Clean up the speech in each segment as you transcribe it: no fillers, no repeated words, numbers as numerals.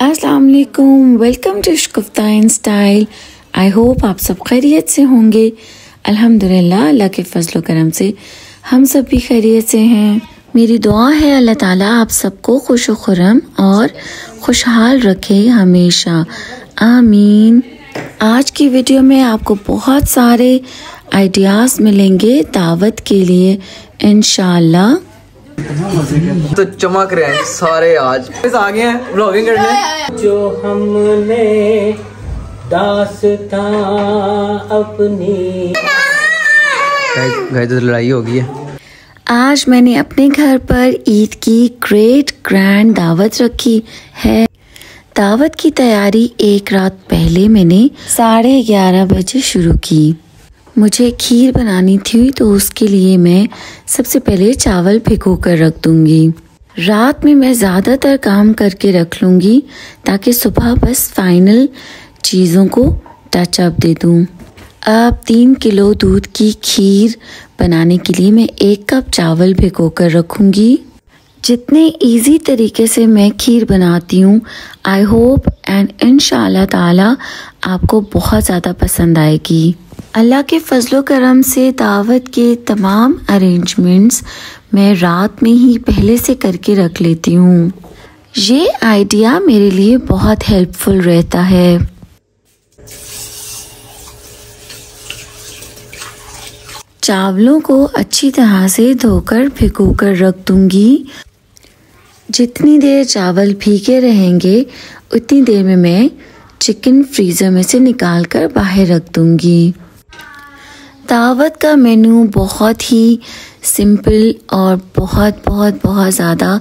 अस्सलाम वालेकुम, welcome to Shagufta in style. I hope आप सब खैरियत से होंगे। अल्हम्दुलिल्लाह, अल्लाह के फजल करम से हम सब भी खैरियत से हैं। मेरी दुआ है अल्लाह ताला आप सबको खुश खुरम और खुशहाल रखे हमेशा, आमीन। आज की वीडियो में आपको बहुत सारे आइडियाज़ मिलेंगे दावत के लिए इंशाअल्लाह। तो चमक रहे हैं सारे, आज आ गए हैं व्लॉगिंग करने। जो हमने दास्तां अपनी तो लड़ाई हो गई है। आज मैंने अपने घर पर ईद की ग्रेट ग्रैंड दावत रखी है। दावत की तैयारी एक रात पहले मैंने 11:30 बजे शुरू की। मुझे खीर बनानी थी तो उसके लिए मैं सबसे पहले चावल भिगो कर रख दूंगी। रात में मैं ज़्यादातर काम करके रख लूँगी ताकि सुबह बस फाइनल चीज़ों को टच अप दे दूँ। अब 3 किलो दूध की खीर बनाने के लिए मैं 1 कप चावल भिगो कर रखूँगी। जितने इजी तरीके से मैं खीर बनाती हूँ, आई होप एंड इंशाअल्लाह ताला आपको बहुत ज़्यादा पसंद आएगी। अल्लाह के फजलो करम से दावत के तमाम अरेंजमेंट्स मैं रात में ही पहले से करके रख लेती हूँ। ये आइडिया मेरे लिए बहुत हेल्पफुल रहता है। चावलों को अच्छी तरह से धोकर भिगो कर रख दूंगी। जितनी देर चावल भीगे रहेंगे उतनी देर में मैं चिकन फ्रीज़र में से निकाल कर बाहर रख दूंगी। दावत का मेनू बहुत ही सिंपल और बहुत बहुत बहुत ज़्यादा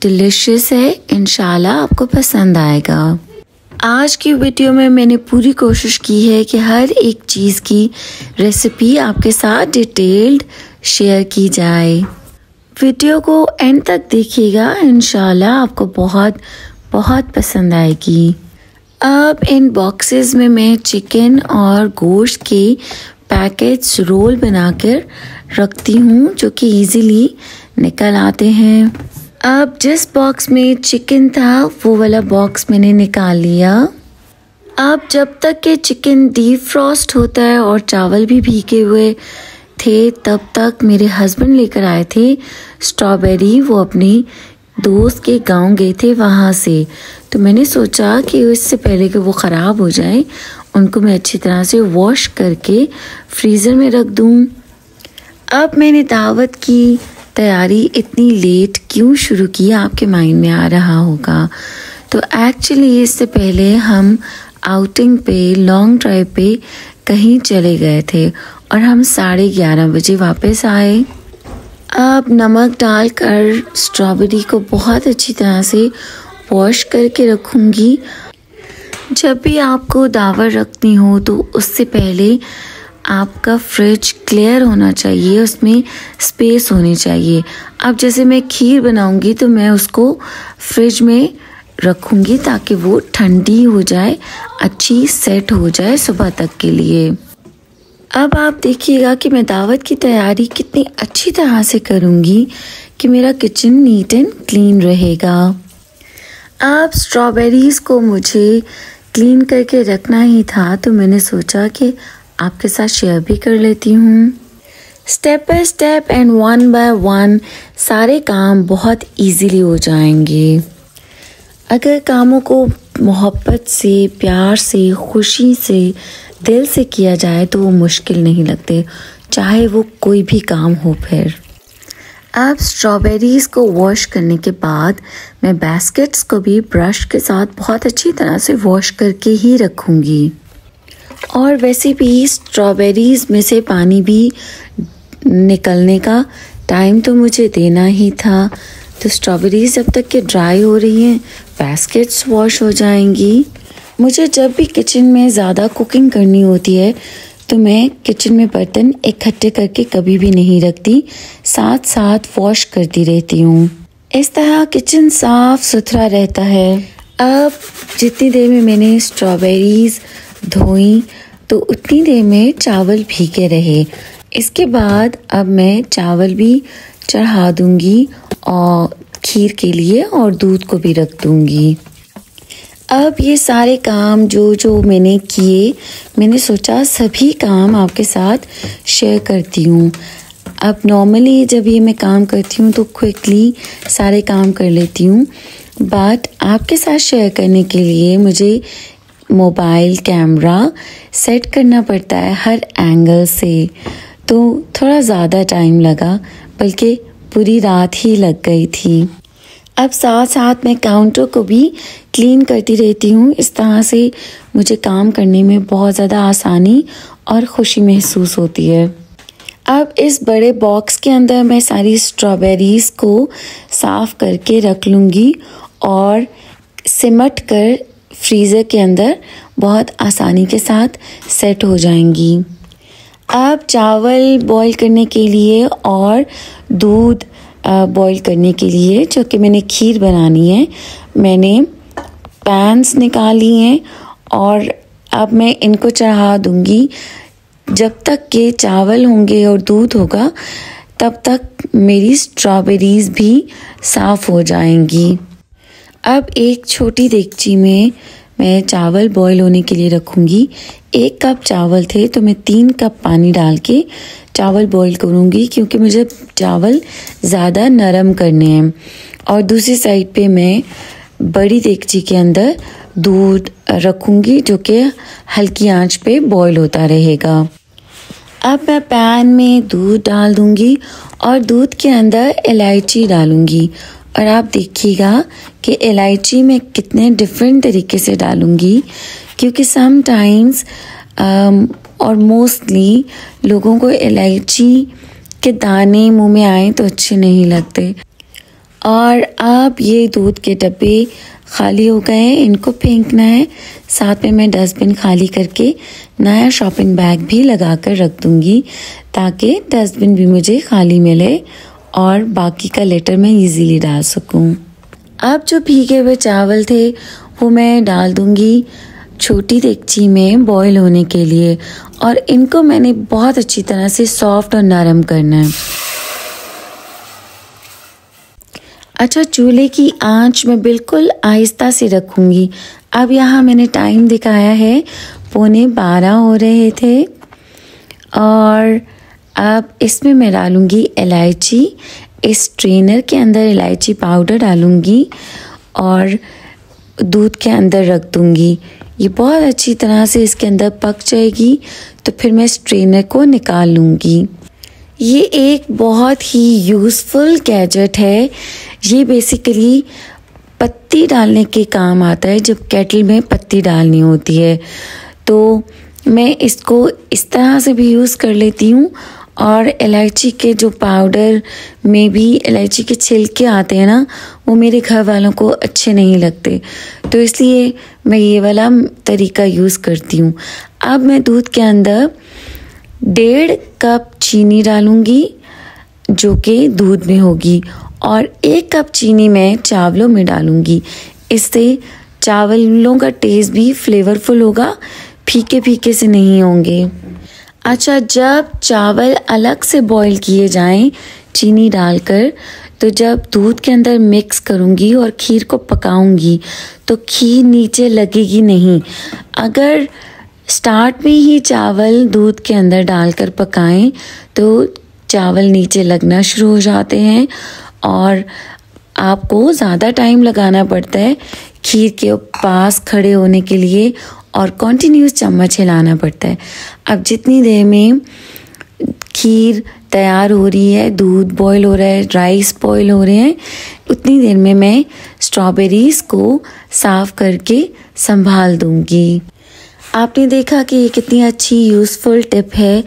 डिलिशियस है। इंशाल्लाह आपको पसंद आएगा। आज की वीडियो में मैंने पूरी कोशिश की है कि हर एक चीज़ की रेसिपी आपके साथ डिटेल्ड शेयर की जाए। वीडियो को एंड तक देखिएगा, इंशाल्लाह आपको बहुत बहुत पसंद आएगी। अब इन बॉक्सेस में मैं चिकन और गोश्त के पैकेट्स रोल बनाकर रखती हूँ जो कि इजीली निकल आते हैं। अब जिस बॉक्स में चिकन था वो वाला बॉक्स मैंने निकाल लिया। अब जब तक कि चिकन डीप फ्रॉस्ट होता है और चावल भी भीगे हुए थे, तब तक मेरे हस्बैंड लेकर आए थे स्ट्रॉबेरी। वो अपने दोस्त के गांव गए थे वहाँ से, तो मैंने सोचा कि इससे पहले कि वो ख़राब हो जाए उनको मैं अच्छी तरह से वॉश करके फ्रीज़र में रख दूँ। अब मैंने दावत की तैयारी इतनी लेट क्यों शुरू की आपके माइंड में आ रहा होगा। तो एक्चुअली इससे पहले हम आउटिंग पे, लॉन्ग ड्राइव पे कहीं चले गए थे और हम 11:30 बजे वापस आए। अब नमक डालकर स्ट्रॉबेरी को बहुत अच्छी तरह से वॉश करके रखूँगी। जब भी आपको दावत रखनी हो तो उससे पहले आपका फ्रिज क्लियर होना चाहिए, उसमें स्पेस होनी चाहिए। अब जैसे मैं खीर बनाऊंगी तो मैं उसको फ्रिज में रखूंगी ताकि वो ठंडी हो जाए, अच्छी सेट हो जाए सुबह तक के लिए। अब आप देखिएगा कि मैं दावत की तैयारी कितनी अच्छी तरह से करूंगी कि मेरा किचन नीट एंड क्लीन रहेगा। अब स्ट्रॉबेरीज़ को मुझे क्लीन करके रखना ही था तो मैंने सोचा कि आपके साथ शेयर भी कर लेती हूँ। Step by step and one by one सारे काम बहुत इजीली हो जाएंगे। अगर कामों को मोहब्बत से, प्यार से, खुशी से, दिल से किया जाए तो वो मुश्किल नहीं लगते, चाहे वो कोई भी काम हो। फिर अब स्ट्रॉबेरीज़ को वॉश करने के बाद मैं बास्केट्स को भी ब्रश के साथ बहुत अच्छी तरह से वॉश करके ही रखूँगी। और वैसे भी स्ट्रॉबेरीज़ में से पानी भी निकलने का टाइम तो मुझे देना ही था। तो स्ट्रॉबेरीज़ जब तक कि ड्राई हो रही हैं, बास्केट्स वॉश हो जाएंगी। मुझे जब भी किचन में ज़्यादा कुकिंग करनी होती है तो मैं किचन में बर्तन इकट्ठे करके कभी भी नहीं रखती, साथ साथ वॉश करती रहती हूँ। इस तरह किचन साफ सुथरा रहता है। अब जितनी देर में मैंने स्ट्रॉबेरीज़ धोई तो उतनी देर में चावल भीगे रहे। इसके बाद अब मैं चावल भी चढ़ा दूंगी और खीर के लिए, और दूध को भी रख दूंगी। अब ये सारे काम जो मैंने किए, मैंने सोचा सभी काम आपके साथ शेयर करती हूँ। अब नॉर्मली जब ये मैं काम करती हूँ तो क्विकली सारे काम कर लेती हूँ, बट आपके साथ शेयर करने के लिए मुझे मोबाइल कैमरा सेट करना पड़ता है हर एंगल से, तो थोड़ा ज़्यादा टाइम लगा, बल्कि पूरी रात ही लग गई थी। अब साथ साथ मैं काउंटर को भी क्लीन करती रहती हूँ। इस तरह से मुझे काम करने में बहुत ज़्यादा आसानी और खुशी महसूस होती है। अब इस बड़े बॉक्स के अंदर मैं सारी स्ट्रॉबेरीज़ को साफ़ करके रख लूँगी और सिमट कर फ्रीज़र के अंदर बहुत आसानी के साथ सेट हो जाएंगी। अब चावल बॉईल करने के लिए और दूध बॉईल करने के लिए, जो कि मैंने खीर बनानी है, मैंने पैन्स निकाली हैं और अब मैं इनको चढ़ा दूँगी। जब तक के चावल होंगे और दूध होगा तब तक मेरी स्ट्रॉबेरीज़ भी साफ़ हो जाएंगी। अब एक छोटी देगची में मैं चावल बॉईल होने के लिए रखूँगी। 1 कप चावल थे तो मैं 3 कप पानी डाल के चावल बॉईल करूँगी, क्योंकि मुझे चावल ज़्यादा नरम करने हैं। और दूसरी साइड पे मैं बड़ी देगची के अंदर दूध रखूँगी, जो कि हल्की आंच पे बॉईल होता रहेगा। अब मैं पैन में दूध डाल दूँगी और दूध के अंदर इलायची डालूँगी, और आप देखिएगा कि इलायची मैं कितने डिफरेंट तरीके से डालूँगी, क्योंकि समटाइम्स और मोस्टली लोगों को इलायची के दाने मुंह में आए तो अच्छे नहीं लगते। और अब ये दूध के डब्बे खाली हो गए हैं, इनको फेंकना है। साथ में मैं डस्टबिन खाली करके नया शॉपिंग बैग भी लगा कर रख दूँगी, ताकि डस्टबिन भी मुझे खाली मिले और बाकी का लेटर मैं इजीली डाल सकूं। अब जो भीगे हुए चावल थे वो मैं डाल दूंगी छोटी देगची में बॉईल होने के लिए, और इनको मैंने बहुत अच्छी तरह से सॉफ्ट और नरम करना है। अच्छा, चूल्हे की आंच मैं बिल्कुल आहिस्ता से रखूंगी। अब यहाँ मैंने टाइम दिखाया है 11:15 हो रहे थे, और अब इसमें मैं डालूंगी इलायची। इस स्ट्रेनर के अंदर इलायची पाउडर डालूंगी और दूध के अंदर रख दूंगी। ये बहुत अच्छी तरह से इसके अंदर पक जाएगी, तो फिर मैं स्ट्रेनर को निकाल लूँगी। ये एक बहुत ही यूज़फुल गैजेट है। ये बेसिकली पत्ती डालने के काम आता है, जब केटल में पत्ती डालनी होती है। तो मैं इसको इस तरह से भी यूज़ कर लेती हूँ, और इलायची के जो पाउडर में भी इलायची के छिलके आते हैं ना, वो मेरे घर वालों को अच्छे नहीं लगते, तो इसलिए मैं ये वाला तरीका यूज़ करती हूँ। अब मैं दूध के अंदर 1.5 कप चीनी डालूँगी, जो कि दूध में होगी, और 1 कप चीनी मैं चावलों में डालूँगी। इससे चावलों का टेस्ट भी फ्लेवरफुल होगा, फीके फीके से नहीं होंगे। अच्छा, जब चावल अलग से बॉईल किए जाएं चीनी डालकर, तो जब दूध के अंदर मिक्स करूँगी और खीर को पकाऊँगी तो खीर नीचे लगेगी नहीं। अगर स्टार्ट में ही चावल दूध के अंदर डालकर पकाएं तो चावल नीचे लगना शुरू हो जाते हैं, और आपको ज़्यादा टाइम लगाना पड़ता है खीर के पास खड़े होने के लिए, और कॉन्टीन्यूस चम्मच हिलाना पड़ता है। अब जितनी देर में खीर तैयार हो रही है, दूध बॉईल हो रहा है, राइस बॉईल हो रहे हैं, उतनी देर में मैं स्ट्रॉबेरीज़ को साफ़ करके संभाल दूंगी। आपने देखा कि ये कितनी अच्छी यूज़फुल टिप है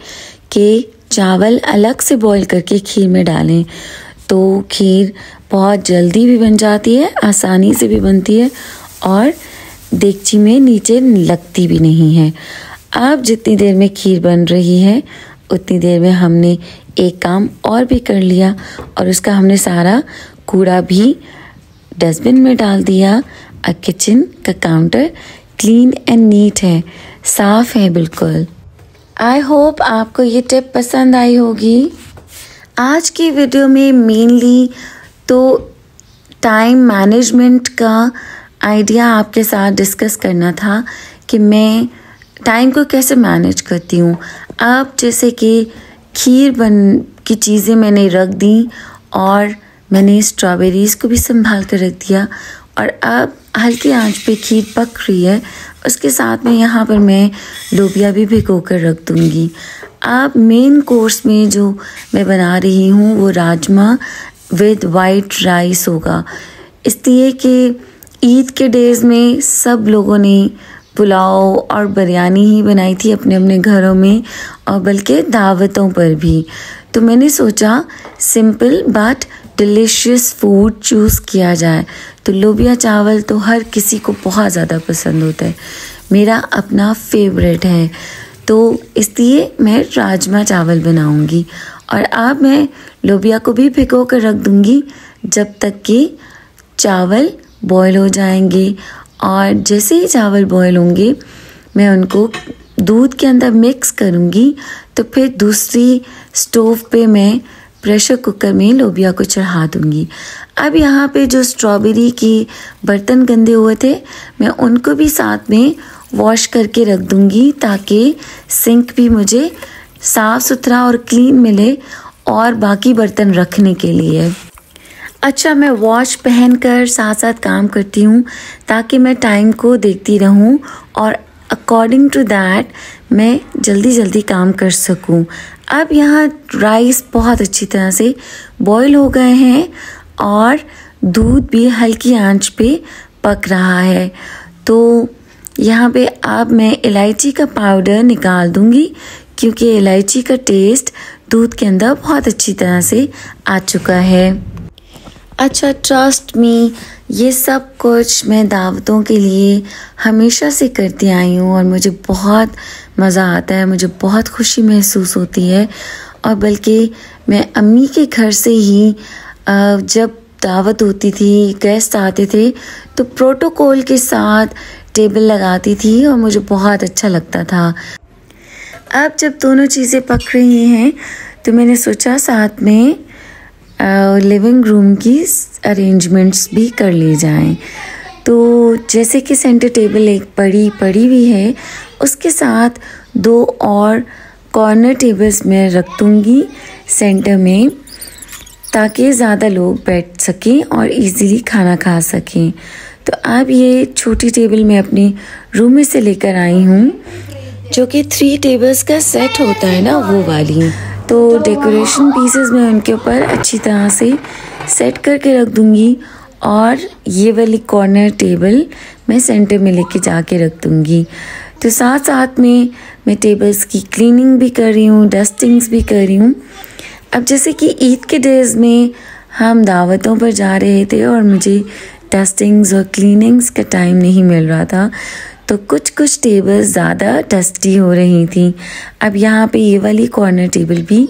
कि चावल अलग से बॉईल करके खीर में डालें, तो खीर बहुत जल्दी भी बन जाती है, आसानी से भी बनती है, और देगची में नीचे लगती भी नहीं है। अब जितनी देर में खीर बन रही है उतनी देर में हमने एक काम और भी कर लिया, और उसका हमने सारा कूड़ा भी डस्टबिन में डाल दिया। किचन का काउंटर क्लीन एंड नीट है, साफ है बिल्कुल। आई होप आपको ये टिप पसंद आई होगी। आज की वीडियो में मेनली तो टाइम मैनेजमेंट का आइडिया आपके साथ डिस्कस करना था कि मैं टाइम को कैसे मैनेज करती हूँ। अब जैसे कि खीर बन की चीज़ें मैंने रख दी और मैंने स्ट्रॉबेरीज़ को भी संभाल कर रख दिया और अब हल्की आंच पे खीर पक रही है। उसके साथ में यहाँ पर मैं लोबिया भी भिगो कर रख दूँगी। अब मेन कोर्स में जो मैं बना रही हूँ वो राजमा विद वाइट राइस होगा, इसलिए कि ईद के डेज़ में सब लोगों ने पुलाव और बिरयानी ही बनाई थी अपने अपने घरों में और बल्कि दावतों पर भी। तो मैंने सोचा simple but delicious food choose किया जाए। तो लोबिया चावल तो हर किसी को बहुत ज़्यादा पसंद होता है, मेरा अपना फेवरेट है, तो इसलिए मैं राजमा चावल बनाऊंगी। और अब मैं लोबिया को भी भिगो कर रख दूंगी जब तक कि चावल बॉयल हो जाएंगे। और जैसे ही चावल बॉयल होंगे मैं उनको दूध के अंदर मिक्स करूंगी। तो फिर दूसरी स्टोव पे मैं प्रेशर कुकर में लोबिया को चढ़ा दूंगी। अब यहाँ पे जो स्ट्रॉबेरी की बर्तन गंदे हुए थे मैं उनको भी साथ में वॉश करके रख दूंगी ताकि सिंक भी मुझे साफ़ सुथरा और क्लीन मिले और बाकी बर्तन रखने के लिए। अच्छा, मैं वॉच पहनकर साथ साथ काम करती हूँ ताकि मैं टाइम को देखती रहूँ और अकॉर्डिंग टू दैट मैं जल्दी जल्दी काम कर सकूँ। अब यहाँ राइस बहुत अच्छी तरह से बॉईल हो गए हैं और दूध भी हल्की आंच पे पक रहा है। तो यहाँ पे अब मैं इलायची का पाउडर निकाल दूँगी क्योंकि इलायची का टेस्ट दूध के अंदर बहुत अच्छी तरह से आ चुका है। अच्छा, ट्रस्ट मी, ये सब कुछ मैं दावतों के लिए हमेशा से करती आई हूँ और मुझे बहुत मज़ा आता है, मुझे बहुत खुशी महसूस होती है। और बल्कि मैं अम्मी के घर से ही जब दावत होती थी, गेस्ट आते थे, तो प्रोटोकॉल के साथ टेबल लगाती थी और मुझे बहुत अच्छा लगता था। अब जब दोनों चीज़ें पक रही हैं तो मैंने सोचा साथ में लिविंग रूम की अरेंजमेंट्स भी कर ली जाएं। तो जैसे कि सेंटर टेबल एक बड़ी पड़ी हुई है, उसके साथ 2 और कॉर्नर टेबल्स मैं रख दूँगी सेंटर में ताकि ज़्यादा लोग बैठ सकें और इजीली खाना खा सकें। तो अब ये छोटी टेबल मैं अपने रूम में से लेकर आई हूँ, जो कि 3 टेबल्स का सेट होता है ना, वो वाली। तो डेकोरेशन पीसेस मैं उनके ऊपर अच्छी तरह से सेट करके रख दूँगी और ये वाली कॉर्नर टेबल मैं सेंटर में लेके जाके रख दूँगी। तो साथ साथ में मैं टेबल्स की क्लीनिंग भी कर रही हूँ, डस्टिंग्स भी कर रही हूँ। अब जैसे कि ईद के डेज़ में हम दावतों पर जा रहे थे और मुझे डस्टिंग्स और क्लीनिंग्स का टाइम नहीं मिल रहा था, तो कुछ टेबल्स ज़्यादा डस्टी हो रही थी। अब यहाँ पे ये वाली कॉर्नर टेबल भी,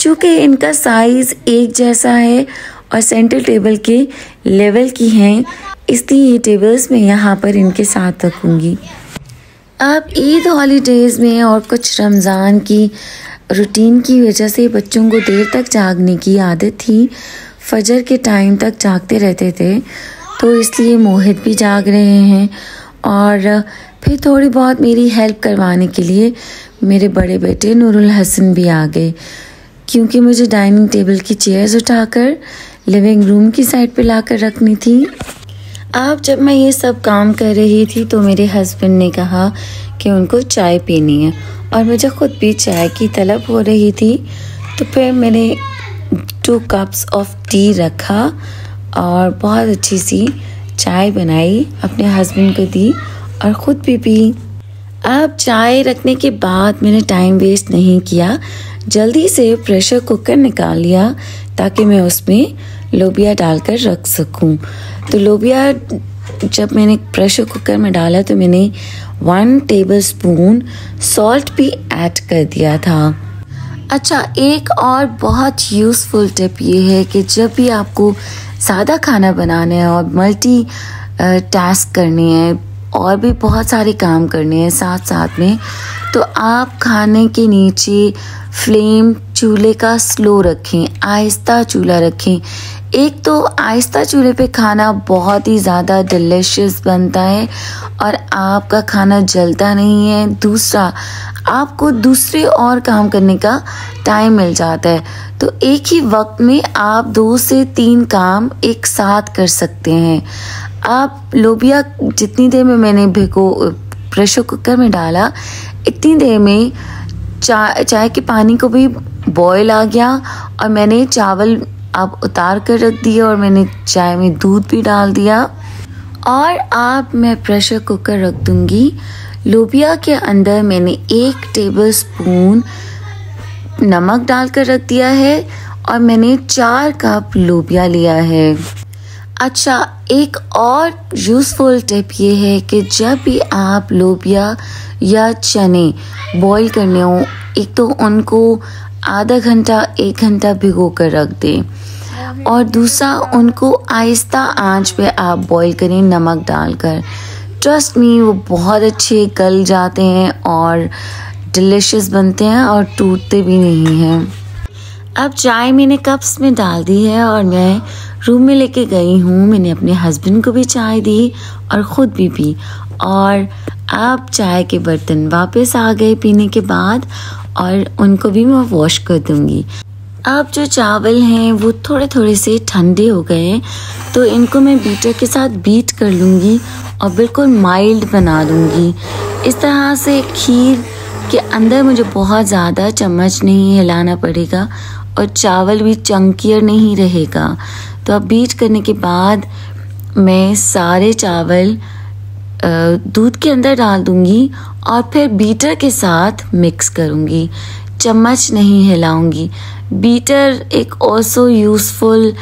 चूँकि इनका साइज़ एक जैसा है और सेंटर टेबल के लेवल की हैं, इसलिए ये टेबल्स मैं यहाँ पर इनके साथ रखूँगी। अब ईद हॉलीडेज़ में और कुछ रमज़ान की रूटीन की वजह से बच्चों को देर तक जागने की आदत थी, फजर के टाइम तक जागते रहते थे, तो इसलिए मोहित भी जाग रहे हैं। और फिर थोड़ी बहुत मेरी हेल्प करवाने के लिए मेरे बड़े बेटे नूरुल हसन भी आ गए, क्योंकि मुझे डाइनिंग टेबल की चेयर्स उठाकर लिविंग रूम की साइड पे लाकर रखनी थी। अब जब मैं ये सब काम कर रही थी तो मेरे हस्बैंड ने कहा कि उनको चाय पीनी है और मुझे ख़ुद भी चाय की तलब हो रही थी। तो फिर मैंने 2 कप्स ऑफ टी रखा और बहुत अच्छी सी चाय बनाई, अपने हस्बैंड को दी और ख़ुद भी पी। अब चाय रखने के बाद मैंने टाइम वेस्ट नहीं किया, जल्दी से प्रेशर कुकर निकाल लिया ताकि मैं उसमें लोबिया डालकर रख सकूं। तो लोबिया जब मैंने प्रेशर कुकर में डाला तो मैंने 1 टेबलस्पून सॉल्ट भी ऐड कर दिया था। अच्छा, एक और बहुत यूज़फुल टिप ये है कि जब भी आपको सादा खाना बनाना है और मल्टी टास्क करने हैं और भी बहुत सारे काम करने हैं साथ साथ में, तो आप खाने के नीचे फ्लेम चूल्हे का स्लो रखें, आहिस्ता चूल्हा रखें। एक तो आहिस्ता चूल्हे पे खाना बहुत ही ज़्यादा डिलिशियस बनता है और आपका खाना जलता नहीं है। दूसरा, आपको दूसरे और काम करने का टाइम मिल जाता है। तो एक ही वक्त में आप 2 से 3 काम एक साथ कर सकते हैं। आप लोबिया जितनी देर में मैंने प्रेशर कुकर में डाला, इतनी देर में चाय के पानी को भी बॉयल आ गया और मैंने चावल अब उतार कर रख दिया और मैंने चाय में दूध भी डाल दिया। और अब मैं प्रेशर कुकर रख दूंगी। लोबिया के अंदर मैंने 1 टेबलस्पून नमक डालकर रख दिया है और मैंने 4 कप लोबिया लिया है। अच्छा, एक और यूज़फुल टिप ये है कि जब भी आप लोबिया या चने बॉईल करने हो, एक तो उनको आधा घंटा 1 घंटा भिगो कर रख दें और दूसरा उनको आहिस्ता आंच पे आप बॉईल करें नमक डालकर। ट्रस्ट मी, वो बहुत अच्छे गल जाते हैं और डिलिशियस बनते हैं और टूटते भी नहीं हैं। अब चाय मैंने कप्स में डाल दी है और मैं रूम में लेके गई हूँ। मैंने अपने हस्बैंड को भी चाय दी और ख़ुद भी पी और अब चाय के बर्तन वापस आ गए पीने के बाद और उनको भी मैं वॉश कर दूँगी। अब जो चावल हैं वो थोड़े थोड़े से ठंडे हो गए हैं, तो इनको मैं बीटर के साथ बीट कर लूँगी और बिल्कुल माइल्ड बना दूँगी। इस तरह से खीर के अंदर मुझे बहुत ज़्यादा चम्मच नहीं हिलाना पड़ेगा और चावल भी चंकियर नहीं रहेगा। तो अब बीट करने के बाद मैं सारे चावल दूध के अंदर डाल दूँगी और फिर बीटर के साथ मिक्स करूँगी, चम्मच नहीं हिलाऊंगी। बीटर एक ऑल्सो यूज़फुल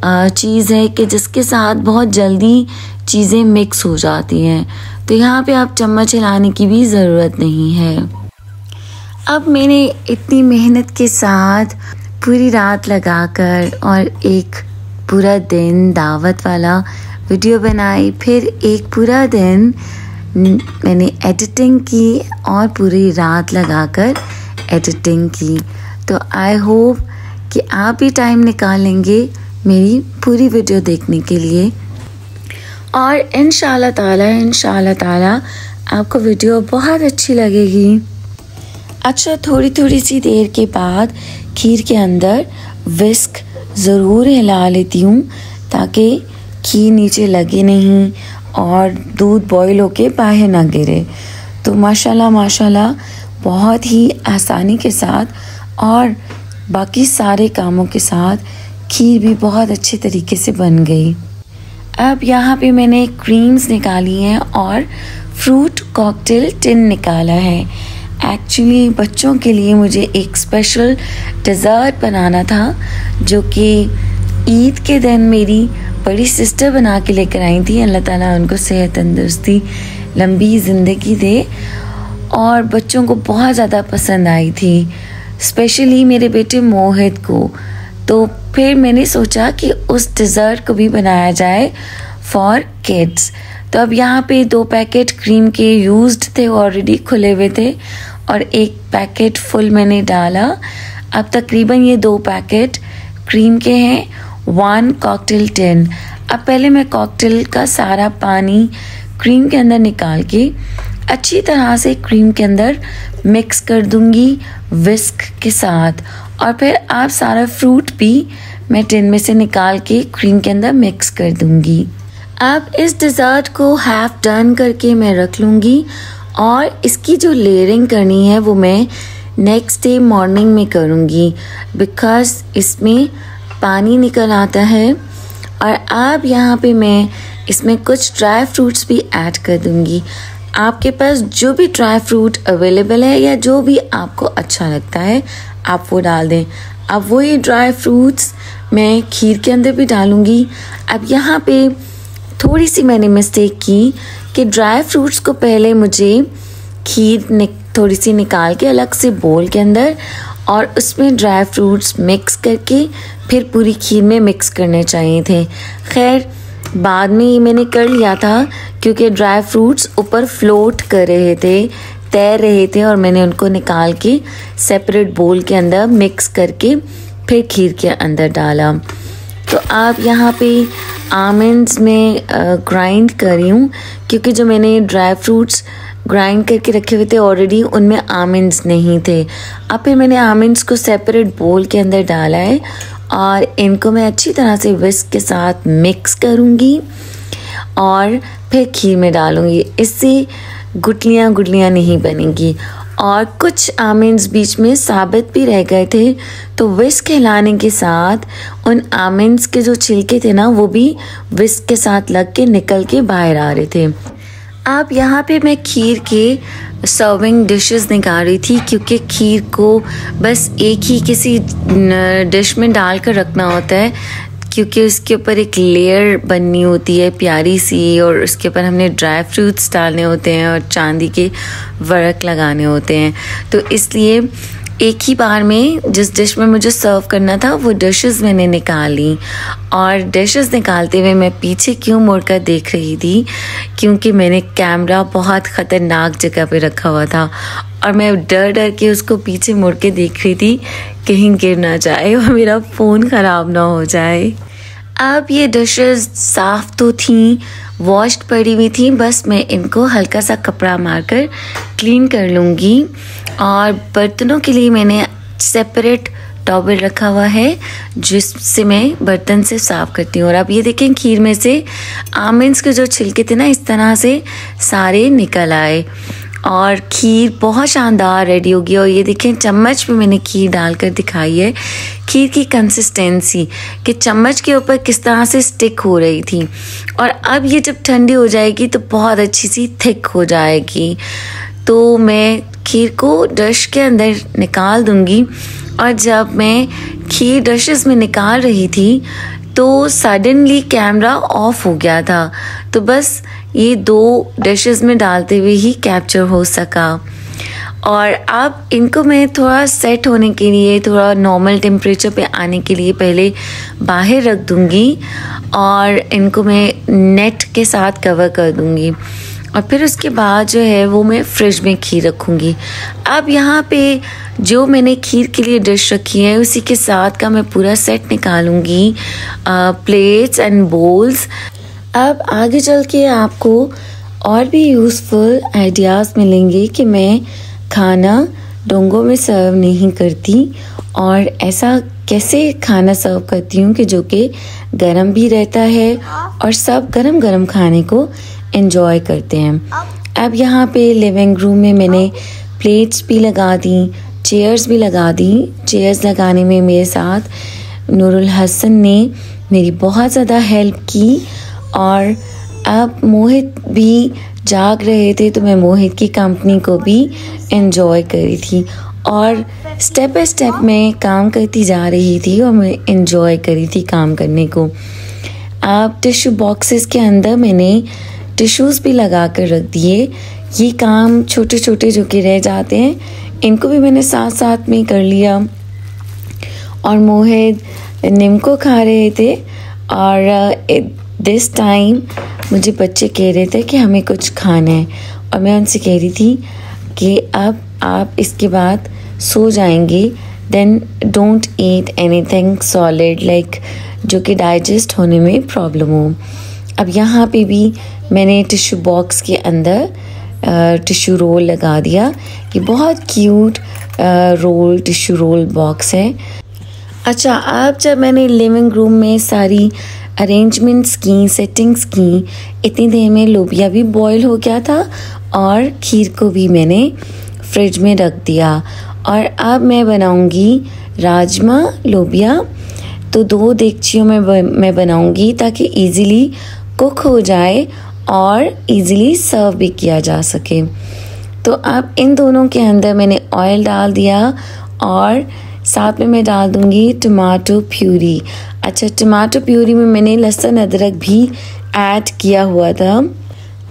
चीज़ है कि जिसके साथ बहुत जल्दी चीज़ें मिक्स हो जाती हैं, तो यहाँ पे आप चम्मच हिलाने की भी ज़रूरत नहीं है। अब मैंने इतनी मेहनत के साथ पूरी रात लगाकर और एक पूरा दिन दावत वाला वीडियो बनाई, फिर एक पूरा दिन मैंने एडिटिंग की और पूरी रात लगाकर एडिटिंग की। तो आई होप कि आप भी टाइम निकालेंगे मेरी पूरी वीडियो देखने के लिए और इंशाल्लाह ताला आपको वीडियो बहुत अच्छी लगेगी। अच्छा, थोड़ी सी देर के बाद खीर के अंदर विस्क ज़रूर हिला लेती हूँ ताकि खीर नीचे लगे नहीं और दूध बॉईल होके बाहर ना गिरे। तो माशाल्लाह बहुत ही आसानी के साथ और बाकी सारे कामों के साथ खीर भी बहुत अच्छे तरीके से बन गई। अब यहाँ पे मैंने क्रीम्स निकाली हैं और फ्रूट कॉकटेल टिन निकाला है। एक्चुअली बच्चों के लिए मुझे एक स्पेशल डेज़र्ट बनाना था जो कि ईद के दिन मेरी बड़ी सिस्टर बना के लेकर आई थी। अल्लाह ताला उनको सेहत तंदुरुस्ती लंबी ज़िंदगी दे और बच्चों को बहुत ज़्यादा पसंद आई थी, स्पेशली मेरे बेटे मोहित को। तो फिर मैंने सोचा कि उस डेज़र्ट को भी बनाया जाए फॉर किड्स। तो अब यहाँ पे 2 पैकेट क्रीम के यूज्ड थे, ऑलरेडी खुले हुए थे और 1 पैकेट फुल मैंने डाला। अब तकरीबन ये 2 पैकेट क्रीम के हैं, 1 कॉकटेल टिन। अब पहले मैं कॉकटेल का सारा पानी क्रीम के अंदर निकाल के अच्छी तरह से क्रीम के अंदर मिक्स कर दूंगी विस्क के साथ और फिर आप सारा फ्रूट भी मैं टिन में से निकाल के क्रीम के अंदर मिक्स कर दूंगी। अब इस डिज़र्ट को हाफ डन करके मैं रख लूँगी और इसकी जो लेयरिंग करनी है वो मैं नेक्स्ट डे मॉर्निंग में करूँगी बिकॉज़ इसमें पानी निकल आता है। और अब यहाँ पे मैं इसमें कुछ ड्राई फ्रूट्स भी ऐड कर दूँगी। आपके पास जो भी ड्राई फ्रूट अवेलेबल है या जो भी आपको अच्छा लगता है आप वो डाल दें। अब वही ड्राई फ्रूट्स मैं खीर के अंदर भी डालूँगी। अब यहाँ पे थोड़ी सी मैंने मिस्टेक की कि ड्राई फ्रूट्स को पहले मुझे खीर थोड़ी सी निकाल के अलग से बोल के अंदर और उसमें ड्राई फ्रूट्स मिक्स करके फिर पूरी खीर में मिक्स करने चाहिए थे। खैर बाद में ये मैंने कर लिया था क्योंकि ड्राई फ्रूट्स ऊपर फ्लोट कर रहे थे तैर रहे थे और मैंने उनको निकाल के सेपरेट बोल के अंदर मिक्स करके फिर खीर के अंदर डाला। तो आप यहाँ पे आमंड्स में ग्राइंड कर रही हूँ, क्योंकि जो मैंने ड्राई फ्रूट्स ग्राइंड करके रखे हुए थे ऑलरेडी, उनमें आमंड्स नहीं थे। अब फिर मैंने आमंड्स को सेपरेट बोल के अंदर डाला है और इनको मैं अच्छी तरह से विस्क के साथ मिक्स करूँगी और फिर खीर में डालूँगी। इससे गुठलियाँ गुठलियाँ नहीं बनेंगी। और कुछ आमंड्स बीच में साबित भी रह गए थे, तो विस्क हिलाने के साथ उन आमंड्स के जो छिलके थे ना, वो भी विस्क के साथ लग के निकल के बाहर आ रहे थे। अब यहाँ पे मैं खीर के सर्विंग डिशेस निकाल रही थी, क्योंकि खीर को बस एक ही किसी डिश में डाल कर रखना होता है, क्योंकि उसके ऊपर एक लेयर बननी होती है प्यारी सी, और उसके ऊपर हमने ड्राई फ्रूट्स डालने होते हैं और चांदी के वर्क लगाने होते हैं। तो इसलिए एक ही बार में जिस डिश में मुझे सर्व करना था वो डिशेस मैंने निकाली। और डिशेस निकालते हुए मैं पीछे क्यों मुड़कर देख रही थी, क्योंकि मैंने कैमरा बहुत ख़तरनाक जगह पे रखा हुआ था और मैं डर डर के उसको पीछे मुड़ के देख रही थी कहीं गिर ना जाए और मेरा फ़ोन ख़राब ना हो जाए। अब ये डिशेस साफ़ तो थी, वॉश्ड पड़ी हुई थी, बस मैं इनको हल्का सा कपड़ा मारकर क्लीन कर लूँगी। और बर्तनों के लिए मैंने सेपरेट टॉवल रखा हुआ है जिससे मैं बर्तन से साफ़ करती हूँ। और अब ये देखें, खीर में से आमंड्स के जो छिलके थे ना, इस तरह से सारे निकल आए और खीर बहुत शानदार रेडी होगी। और ये देखें, चम्मच में मैंने खीर डालकर दिखाई है खीर की कंसिस्टेंसी, कि चम्मच के ऊपर किस तरह से स्टिक हो रही थी। और अब ये जब ठंडी हो जाएगी तो बहुत अच्छी सी थिक हो जाएगी। तो मैं खीर को डिश के अंदर निकाल दूंगी। और जब मैं खीर डिशेस में निकाल रही थी तो सडनली कैमरा ऑफ हो गया था, तो बस ये 2 डिशेस में डालते हुए ही कैप्चर हो सका। और अब इनको मैं थोड़ा सेट होने के लिए, थोड़ा नॉर्मल टेम्परेचर पे आने के लिए पहले बाहर रख दूंगी और इनको मैं नेट के साथ कवर कर दूंगी। और फिर उसके बाद जो है वो मैं फ्रिज में खीर रखूँगी। अब यहाँ पे जो मैंने खीर के लिए डिश रखी है उसी के साथ का मैं पूरा सेट निकालूंगी, प्लेट्स एंड बोल्स। अब आगे चल के आपको और भी यूज़फुल आइडियाज़ मिलेंगे कि मैं खाना डोंगों में सर्व नहीं करती और ऐसा कैसे खाना सर्व करती हूँ कि जो कि गर्म भी रहता है और सब गरम गरम खाने को एंजॉय करते हैं। अब यहाँ पे लिविंग रूम में मैंने प्लेट्स भी लगा दी, चेयर्स भी लगा दी। चेयर्स लगाने में मेरे साथ नूरुल हसन ने मेरी बहुत ज़्यादा हेल्प की। और अब मोहित भी जाग रहे थे तो मैं मोहित की कंपनी को भी एंजॉय कर रही थी और स्टेप बाय स्टेप मैं काम करती जा रही थी और मैं एंजॉय कर रही थी काम करने को। अब टिश्यू बॉक्सेस के अंदर मैंने टिश्यूज़ भी लगा कर रख दिए। ये काम छोटे छोटे जो कि रह जाते हैं इनको भी मैंने साथ साथ में कर लिया। और मोहित नीमको खा रहे थे और दिस टाइम मुझे बच्चे कह रहे थे कि हमें कुछ खाना है और मैं उनसे कह रही थी कि अब आप इसके बाद सो जाएंगे, then don't eat anything solid like जो कि डाइजेस्ट होने में प्रॉब्लम हो। अब यहाँ पे भी मैंने टिश्यू बॉक्स के अंदर टिश्यू रोल लगा दिया। ये बहुत cute roll tissue roll box है। अच्छा, अब जब मैंने लिविंग रूम में सारी अरेंजमेंट्स की, सेटिंग्स की, इतनी देर में लोबिया भी बॉईल हो गया था और खीर को भी मैंने फ्रिज में रख दिया। और अब मैं बनाऊंगी राजमा लोबिया। तो 2 देगचियों में मैं बनाऊंगी ताकि इजीली कुक हो जाए और इजीली सर्व भी किया जा सके। तो अब इन दोनों के अंदर मैंने ऑयल डाल दिया और साथ में मैं डाल दूंगी टमाटो प्यूरी। अच्छा, टमाटो प्यूरी में मैंने लहसुन अदरक भी ऐड किया हुआ था।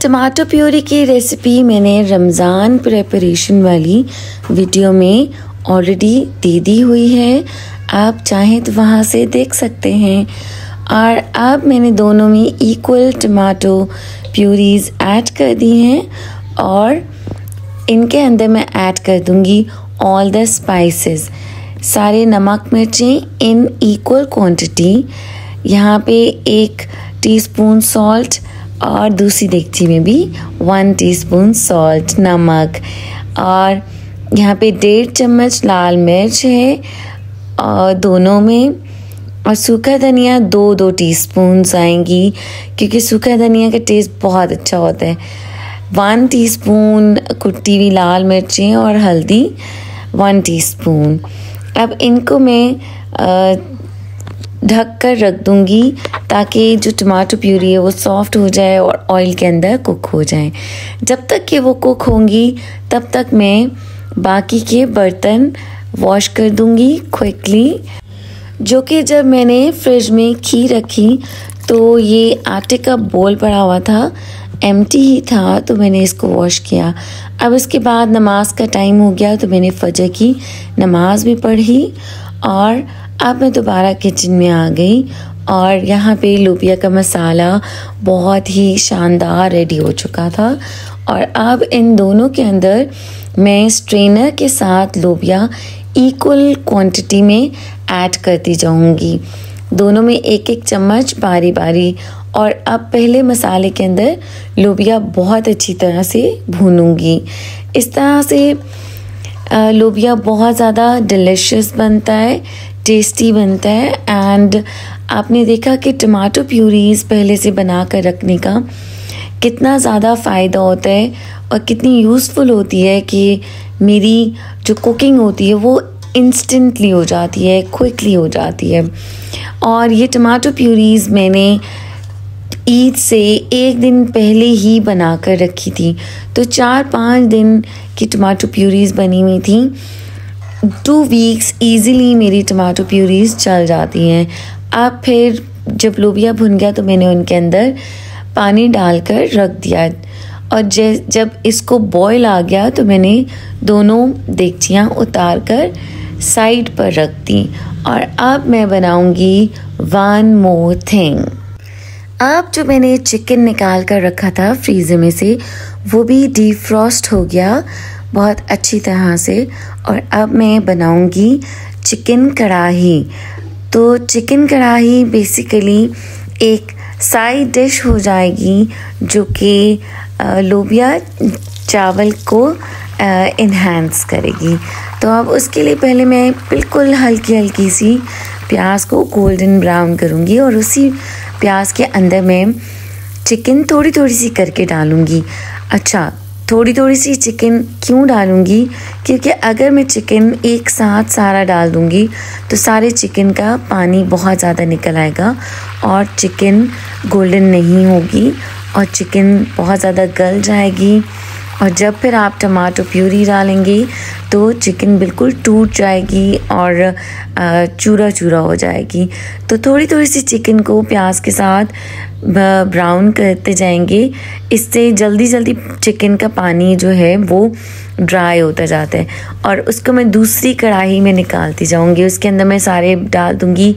टमाटो प्यूरी की रेसिपी मैंने रमज़ान प्रिपरेशन वाली वीडियो में ऑलरेडी दे दी हुई है, आप चाहें तो वहाँ से देख सकते हैं। और अब मैंने दोनों में इक्वल टमाटो प्यूरीज ऐड कर दी हैं और इनके अंदर मैं ऐड कर दूंगी ऑल द स्पाइसेस, सारे नमक मिर्चें इन इक्वल क्वांटिटी। यहाँ पे 1 टीस्पून सॉल्ट और दूसरी देगची में भी 1 टीस्पून सॉल्ट नमक, और यहाँ पे 1.5 चम्मच लाल मिर्च है और दोनों में, और सूखा धनिया 2 टीस्पून आएंगी क्योंकि सूखा धनिया का टेस्ट बहुत अच्छा होता है। 1 टीस्पून कुटी हुई लाल मिर्चें और हल्दी 1 टीस्पून। अब इनको मैं ढक कर रख दूंगी ताकि जो टमाटो प्यूरी है वो सॉफ्ट हो जाए और ऑयल के अंदर कुक हो जाए। जब तक कि वो कुक होंगी तब तक मैं बाकी के बर्तन वॉश कर दूंगी क्विकली, जो कि जब मैंने फ्रिज में खीर रखी तो ये आटे का बोल पड़ा हुआ था, एम्प्टी ही था, तो मैंने इसको वॉश किया। अब इसके बाद नमाज का टाइम हो गया तो मैंने फजर की नमाज भी पढ़ी और अब मैं दोबारा किचन में आ गई और यहाँ पे लोबिया का मसाला बहुत ही शानदार रेडी हो चुका था। और अब इन दोनों के अंदर मैं स्ट्रेनर के साथ लोबिया इक्वल क्वांटिटी में ऐड करती जाऊंगी, दोनों में 1-1 चम्मच बारी बारी। और अब पहले मसाले के अंदर लोबिया बहुत अच्छी तरह से भूनूंगी। इस तरह से लोबिया बहुत ज़्यादा डिलिशियस बनता है, टेस्टी बनता है। एंड आपने देखा कि टमाटो प्यूरीज पहले से बना कर रखने का कितना ज़्यादा फ़ायदा होता है और कितनी यूज़फुल होती है कि मेरी जो कुकिंग होती है वो इंस्टेंटली हो जाती है, क्विकली हो जाती है। और ये टमाटो प्यूरीज मैंने ईद से 1 दिन पहले ही बना कर रखी थी, तो 4-5 दिन की टमाटो प्यूरीज बनी हुई थी। 2 वीक्स ईज़िली मेरी टमाटो प्यूरीज चल जाती हैं। अब फिर जब लोबिया भुन गया तो मैंने उनके अंदर पानी डालकर रख दिया और जब इसको बॉयल आ गया तो मैंने दोनों देगचियाँ उतार कर साइड पर रख दी। और अब मैं बनाऊंगी 1 मोर थिंग। अब जो मैंने चिकन निकाल कर रखा था फ्रीज़र में से वो भी डीफ्रॉस्ट हो गया बहुत अच्छी तरह से। और अब मैं बनाऊंगी चिकन कढ़ाई। तो चिकन कढ़ाई बेसिकली एक साइड डिश हो जाएगी जो कि लोबिया चावल को इन्हांस करेगी। तो अब उसके लिए पहले मैं बिल्कुल हल्की सी प्याज को गोल्डन ब्राउन करूँगी और उसी प्याज के अंदर मैं चिकन थोड़ी सी करके डालूँगी। अच्छा, थोड़ी सी चिकन क्यों डालूँगी? क्योंकि अगर मैं चिकन एक साथ सारा डाल दूँगी तो सारे चिकन का पानी बहुत ज़्यादा निकल आएगा और चिकन गोल्डन नहीं होगी और चिकन बहुत ज़्यादा गल जाएगी। और जब फिर आप टमाटो प्यूरी डालेंगे तो चिकन बिल्कुल टूट जाएगी और चूरा हो जाएगी। तो थोड़ी सी चिकन को प्याज के साथ ब्राउन करते जाएंगे, इससे जल्दी चिकन का पानी जो है वो ड्राई होता जाता है। और उसको मैं दूसरी कढ़ाई में निकालती जाऊंगी, उसके अंदर मैं सारे डाल दूंगी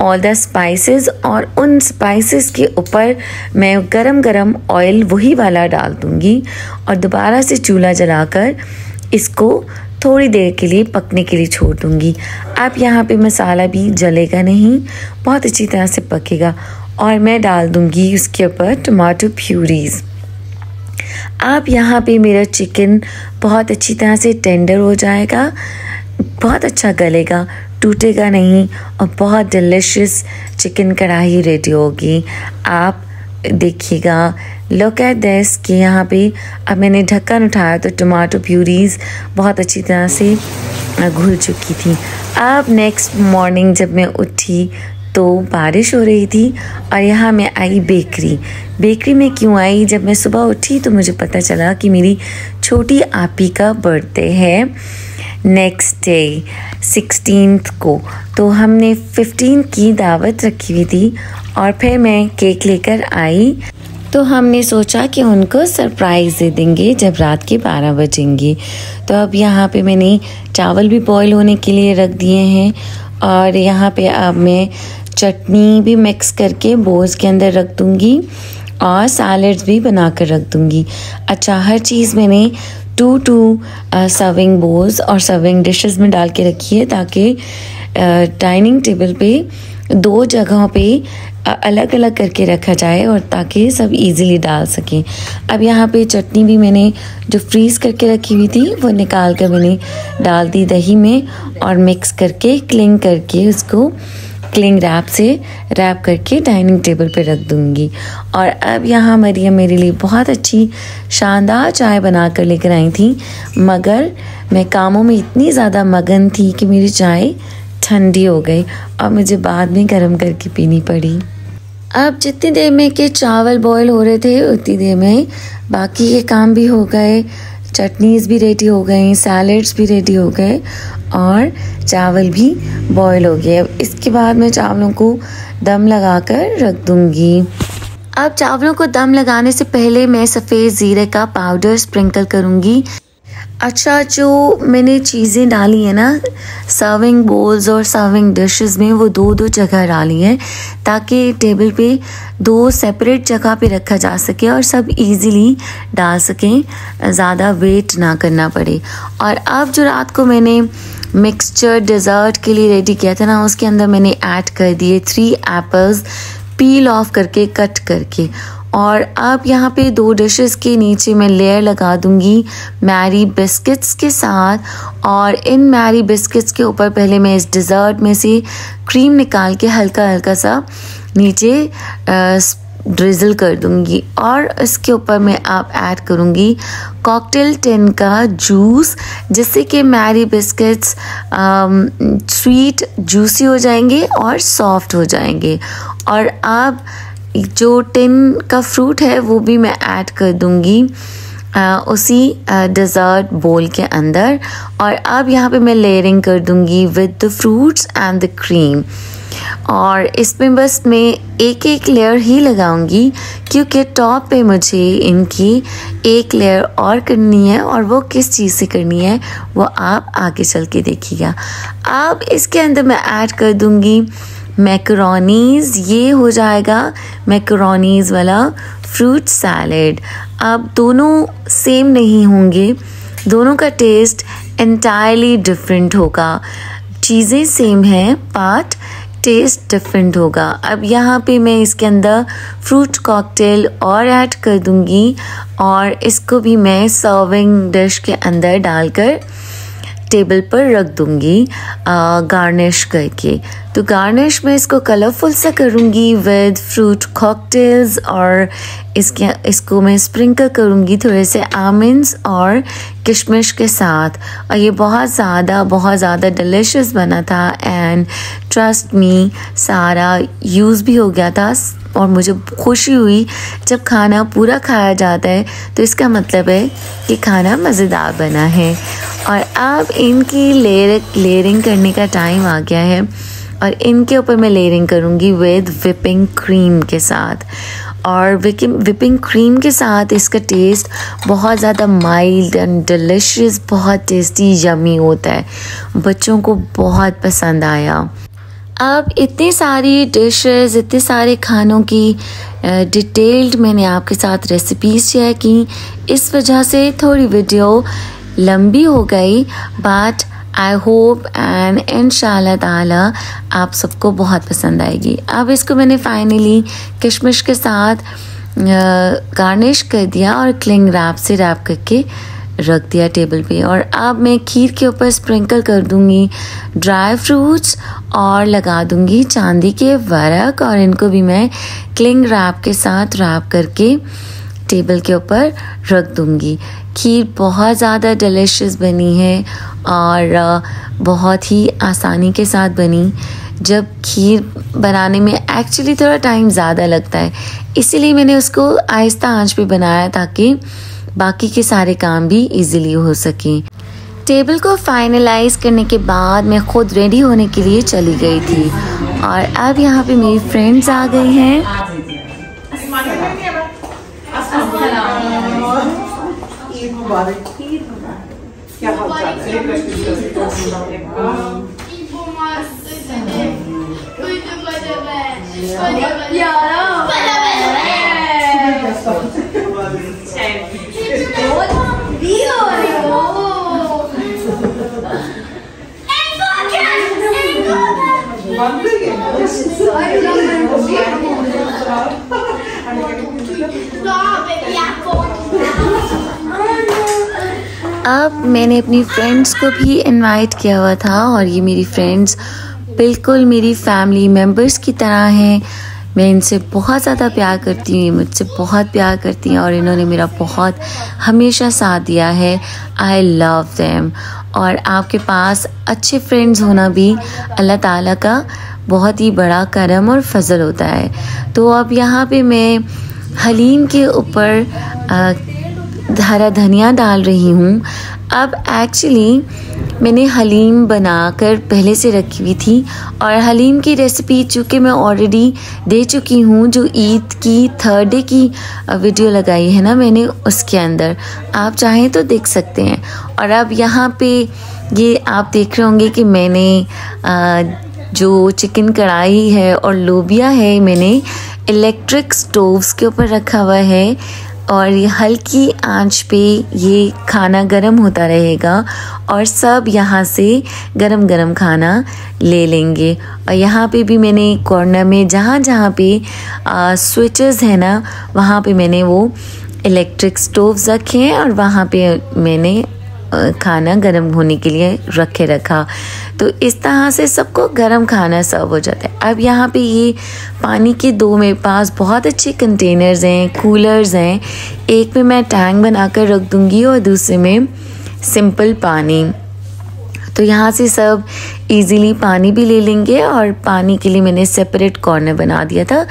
ऑल द स्पाइसेस और उन स्पाइसेस के ऊपर मैं गरम ऑयल वही वाला डाल दूंगी और दोबारा से चूल्हा जलाकर इसको थोड़ी देर के लिए पकने के लिए छोड़ दूंगी। अब यहाँ पे मसाला भी जलेगा नहीं, बहुत अच्छी तरह से पकेगा और मैं डाल दूंगी उसके ऊपर टमाटो प्यूरीज। अब यहाँ पे मेरा चिकन बहुत अच्छी तरह से टेंडर हो जाएगा, बहुत अच्छा गलेगा, टूटेगा नहीं और बहुत डिलिशियस चिकन कढ़ाई रेडी होगी। आप देखिएगा, लुक एट दिस कि यहाँ पे अब मैंने ढक्कन उठाया तो टमाटो प्यूरीज बहुत अच्छी तरह से घुल चुकी थी। अब नेक्स्ट मॉर्निंग जब मैं उठी तो बारिश हो रही थी और यहाँ मैं आई बेकरी में क्यों आई? जब मैं सुबह उठी तो मुझे पता चला कि मेरी छोटी आपी का बर्थडे है नेक्स्ट डे 16th को। तो हमने 15th की दावत रखी हुई थी और फिर मैं केक लेकर आई। तो हमने सोचा कि उनको सरप्राइज़ दे देंगे जब रात के 12 बजेंगे। तो अब यहाँ पे मैंने चावल भी बॉईल होने के लिए रख दिए हैं और यहाँ पे अब मैं चटनी भी मिक्स करके बोल्स के अंदर रख दूँगी और सैलड्स भी बना कर रख दूँगी। अच्छा, हर चीज़ मैंने 2 सर्विंग बोल्स और सर्विंग डिशेस में डाल के रखी है, ताकि डाइनिंग टेबल पे 2 जगहों पे अलग अलग करके रखा जाए और ताकि सब इजीली डाल सकें। अब यहाँ पे चटनी भी मैंने जो फ्रीज़ करके रखी हुई थी वो निकाल कर मैंने डाल दी दही में और मिक्स करके क्लिंग करके उसको क्लिंग रैप से रैप करके डाइनिंग टेबल पे रख दूँगी। और अब यहाँ मरियम मेरे लिए बहुत अच्छी शानदार चाय बना कर लेकर आई थी, मगर मैं कामों में इतनी ज़्यादा मगन थी कि मेरी चाय ठंडी हो गई और मुझे बाद में गर्म करके पीनी पड़ी। अब जितनी देर में के चावल बॉईल हो रहे थे उतनी देर में बाकी के काम भी हो गए, चटनीज़ भी रेडी हो गई, सैलड्स भी रेडी हो गए और चावल भी बॉईल हो गए। अब इसके बाद मैं चावलों को दम लगा कर रख दूँगी। अब चावलों को दम लगाने से पहले मैं सफ़ेद ज़ीरे का पाउडर स्प्रिंकल करूँगी। अच्छा, जो मैंने चीज़ें डाली हैं ना सर्विंग बोल्स और सर्विंग डिशेस में, वो 2 जगह डाली हैं ताकि टेबल पे 2 सेपरेट जगह पे रखा जा सके और सब इजीली डाल सकें, ज़्यादा वेट ना करना पड़े। और अब जो रात को मैंने मिक्सचर डेज़र्ट के लिए रेडी किया था ना, उसके अंदर मैंने ऐड कर दिए 3 एप्पल्स पील ऑफ करके, कट करके। और अब यहाँ पे 2 डिशेस के नीचे मैं लेयर लगा दूँगी मैरी बिस्किट्स के साथ। और इन मैरी बिस्किट्स के ऊपर पहले मैं इस डिज़र्ट में से क्रीम निकाल के हल्का हल्का सा नीचे ड्रिज़ल कर दूँगी। और इसके ऊपर मैं आप ऐड करूँगी कॉकटेल टिन का जूस, जिससे कि मैरी बिस्किट्स स्वीट जूसी हो जाएंगे और सॉफ्ट हो जाएंगे। और अब जो टिन का फ्रूट है वो भी मैं ऐड कर दूँगी उसी डेज़र्ट बोल के अंदर। और अब यहाँ पे मैं लेयरिंग कर दूँगी with the fruits and the cream. और इसमें बस मैं एक लेयर ही लगाऊंगी क्योंकि टॉप पे मुझे इनकी एक लेयर और करनी है, और वो किस चीज़ से करनी है वो आप आगे चल के देखिएगा। अब इसके अंदर मैं ऐड कर दूँगी मैकरोनीज़। ये हो जाएगा मैकरोनीज़ वाला फ्रूट सैलेड। अब दोनों सेम नहीं होंगे, दोनों का टेस्ट एंटायरली डिफरेंट होगा। चीज़ें सेम हैं बट टेस्ट डिफरेंट होगा। अब यहाँ पे मैं इसके अंदर फ्रूट कॉकटेल और ऐड कर दूँगी और इसको भी मैं सर्विंग डिश के अंदर डालकर टेबल पर रख दूँगी गार्निश करके। तो गार्निश में इसको कलरफुल सा करूँगी विद फ्रूट कॉकटेल्स और इसको मैं स्प्रिंकल करूँगी थोड़े से आमंड्स और किशमिश के साथ। और ये बहुत ज़्यादा डिलीशियस बना था एंड ट्रस्ट मी सारा यूज़ भी हो गया था। और मुझे खुशी हुई जब खाना पूरा खाया जाता है तो इसका मतलब है कि खाना मज़ेदार बना है। और अब इनकी लेयरिंग करने का टाइम आ गया है और इनके ऊपर मैं लेयरिंग करूँगी विद विपिंग क्रीम के साथ। और विपिंग क्रीम के साथ इसका टेस्ट बहुत ज़्यादा माइल्ड एंड डिलिशियस, बहुत टेस्टी यमी होता है, बच्चों को बहुत पसंद आया। अब इतनी सारी डिशेस, इतने सारे खानों की डिटेल्ड मैंने आपके साथ रेसिपीज़ शेयर की, इस वजह से थोड़ी वीडियो लंबी हो गई, बट आई होप एंड इंशाल्लाह ताला आप सबको बहुत पसंद आएगी। अब इसको मैंने फाइनली किशमिश के साथ गार्निश कर दिया और क्लिंग रैप से रैप करके रख दिया टेबल पे। और अब मैं खीर के ऊपर स्प्रिंकल कर दूंगी ड्राई फ्रूट्स और लगा दूंगी चांदी के वर्क, और इनको भी मैं क्लिंग रैप के साथ रैप करके टेबल के ऊपर रख दूंगी। खीर बहुत ज़्यादा डिलिशियस बनी है और बहुत ही आसानी के साथ बनी। जब खीर बनाने में एक्चुअली थोड़ा टाइम ज़्यादा लगता है, इसीलिए मैंने उसको आहिस्ता आंच पे बनाया ताकि बाकी के सारे काम भी इजीली हो सकें। टेबल को फाइनलाइज करने के बाद मैं खुद रेडी होने के लिए चली गई थी और अब यहाँ पे मेरी फ्रेंड्स आ गई हैं। Dio! अब मैंने अपनी फ्रेंड्स को भी इनवाइट किया हुआ था और ये मेरी फ्रेंड्स बिल्कुल मेरी फैमिली मेम्बर्स की तरह हैं। मैं इनसे बहुत ज़्यादा प्यार करती हूँ, ये मुझसे बहुत प्यार करती हैं और इन्होंने मेरा बहुत हमेशा साथ दिया है। I love them. और आपके पास अच्छे फ्रेंड्स होना भी अल्लाह ताला का बहुत ही बड़ा करम और फजल होता है। तो अब यहाँ पे मैं हलीम के ऊपर हरा धनिया डाल रही हूँ। अब एक्चुअली मैंने हलीम बनाकर पहले से रखी हुई थी और हलीम की रेसिपी चूँकि मैं ऑलरेडी दे चुकी हूँ, जो ईद की 3rd डे की वीडियो लगाई है ना मैंने, उसके अंदर आप चाहें तो देख सकते हैं। और अब यहाँ पे ये आप देख रहे होंगे कि मैंने जो चिकन कढ़ाई है और लोबिया है मैंने इलेक्ट्रिक स्टोव्स के ऊपर रखा हुआ है और ये हल्की आंच पे ये खाना गरम होता रहेगा और सब यहाँ से गरम गरम खाना ले लेंगे। और यहाँ पे भी मैंने कॉर्नर में जहाँ जहाँ पे स्विचेस है ना, वहाँ पे मैंने वो इलेक्ट्रिक स्टोव्स रखे हैं और वहाँ पे मैंने खाना गर्म होने के लिए रखा। तो इस तरह से सबको गर्म खाना सर्व हो जाता है। अब यहाँ पे ये पानी के 2 मेरे पास बहुत अच्छे कंटेनर्स हैं, कूलर्स हैं। एक में मैं टैंक बनाकर रख दूँगी और दूसरे में सिंपल पानी। तो यहाँ से सब इजीली पानी भी ले लेंगे और पानी के लिए मैंने सेपरेट कॉर्नर बना दिया था।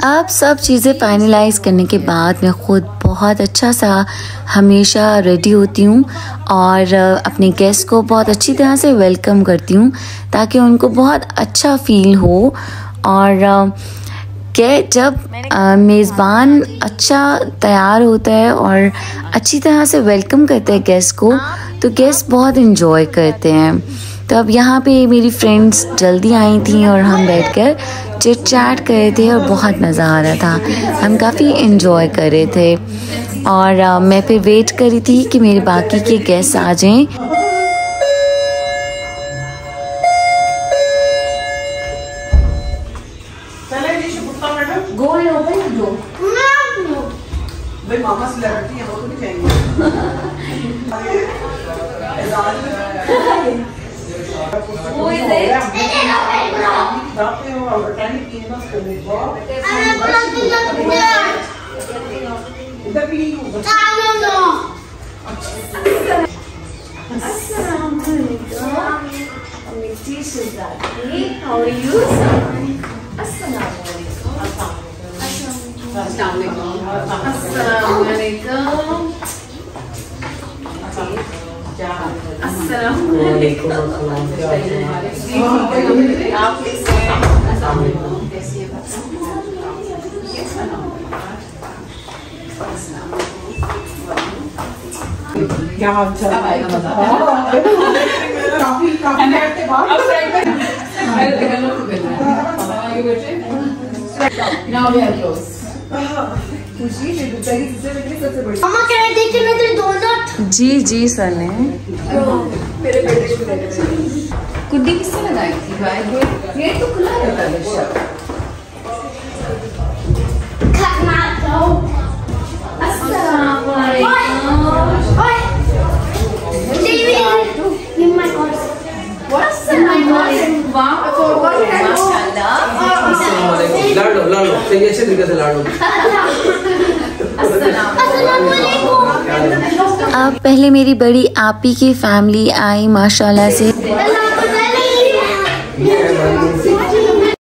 अब सब चीज़ें फाइनलाइज करने के बाद मैं ख़ुद बहुत अच्छा सा हमेशा रेडी होती हूँ और अपने गेस्ट को बहुत अच्छी तरह से वेलकम करती हूँ ताकि उनको बहुत अच्छा फील हो। और जब मेज़बान अच्छा तैयार होता है और अच्छी तरह से वेलकम करता है गेस्ट को, तो गेस्ट बहुत इन्जॉय करते हैं। तो अब यहाँ पे मेरी फ्रेंड्स जल्दी आई थी और हम बैठकर चिट चैट कर रहे थे और बहुत मज़ा आ रहा था। हम काफ़ी इन्जॉय कर रहे थे और मैं फिर वेट कर रही थी कि मेरे बाकी के गेस्ट आ जाएं। मामा सेलिब्रिटी है, वो तो नहीं कहेंगे। क्या हाल चाल है? काफी Now we are close. मम्मा कह रही थी कि मैं तेरे डोनट। जी सने कुड्डी किससे लगाई थी भाई? ये तो खुला रहता है। खाना खाओ। अस्सलाम वालेकुम। ओए ये माय गॉड। अस्सलाम वालेकुम। माशाल्लाह। लाड़ लो सही अच्छे तरीके से लाड़ लो। अब पहले मेरी बड़ी आपी की फैमिली आई माशाल्लाह से,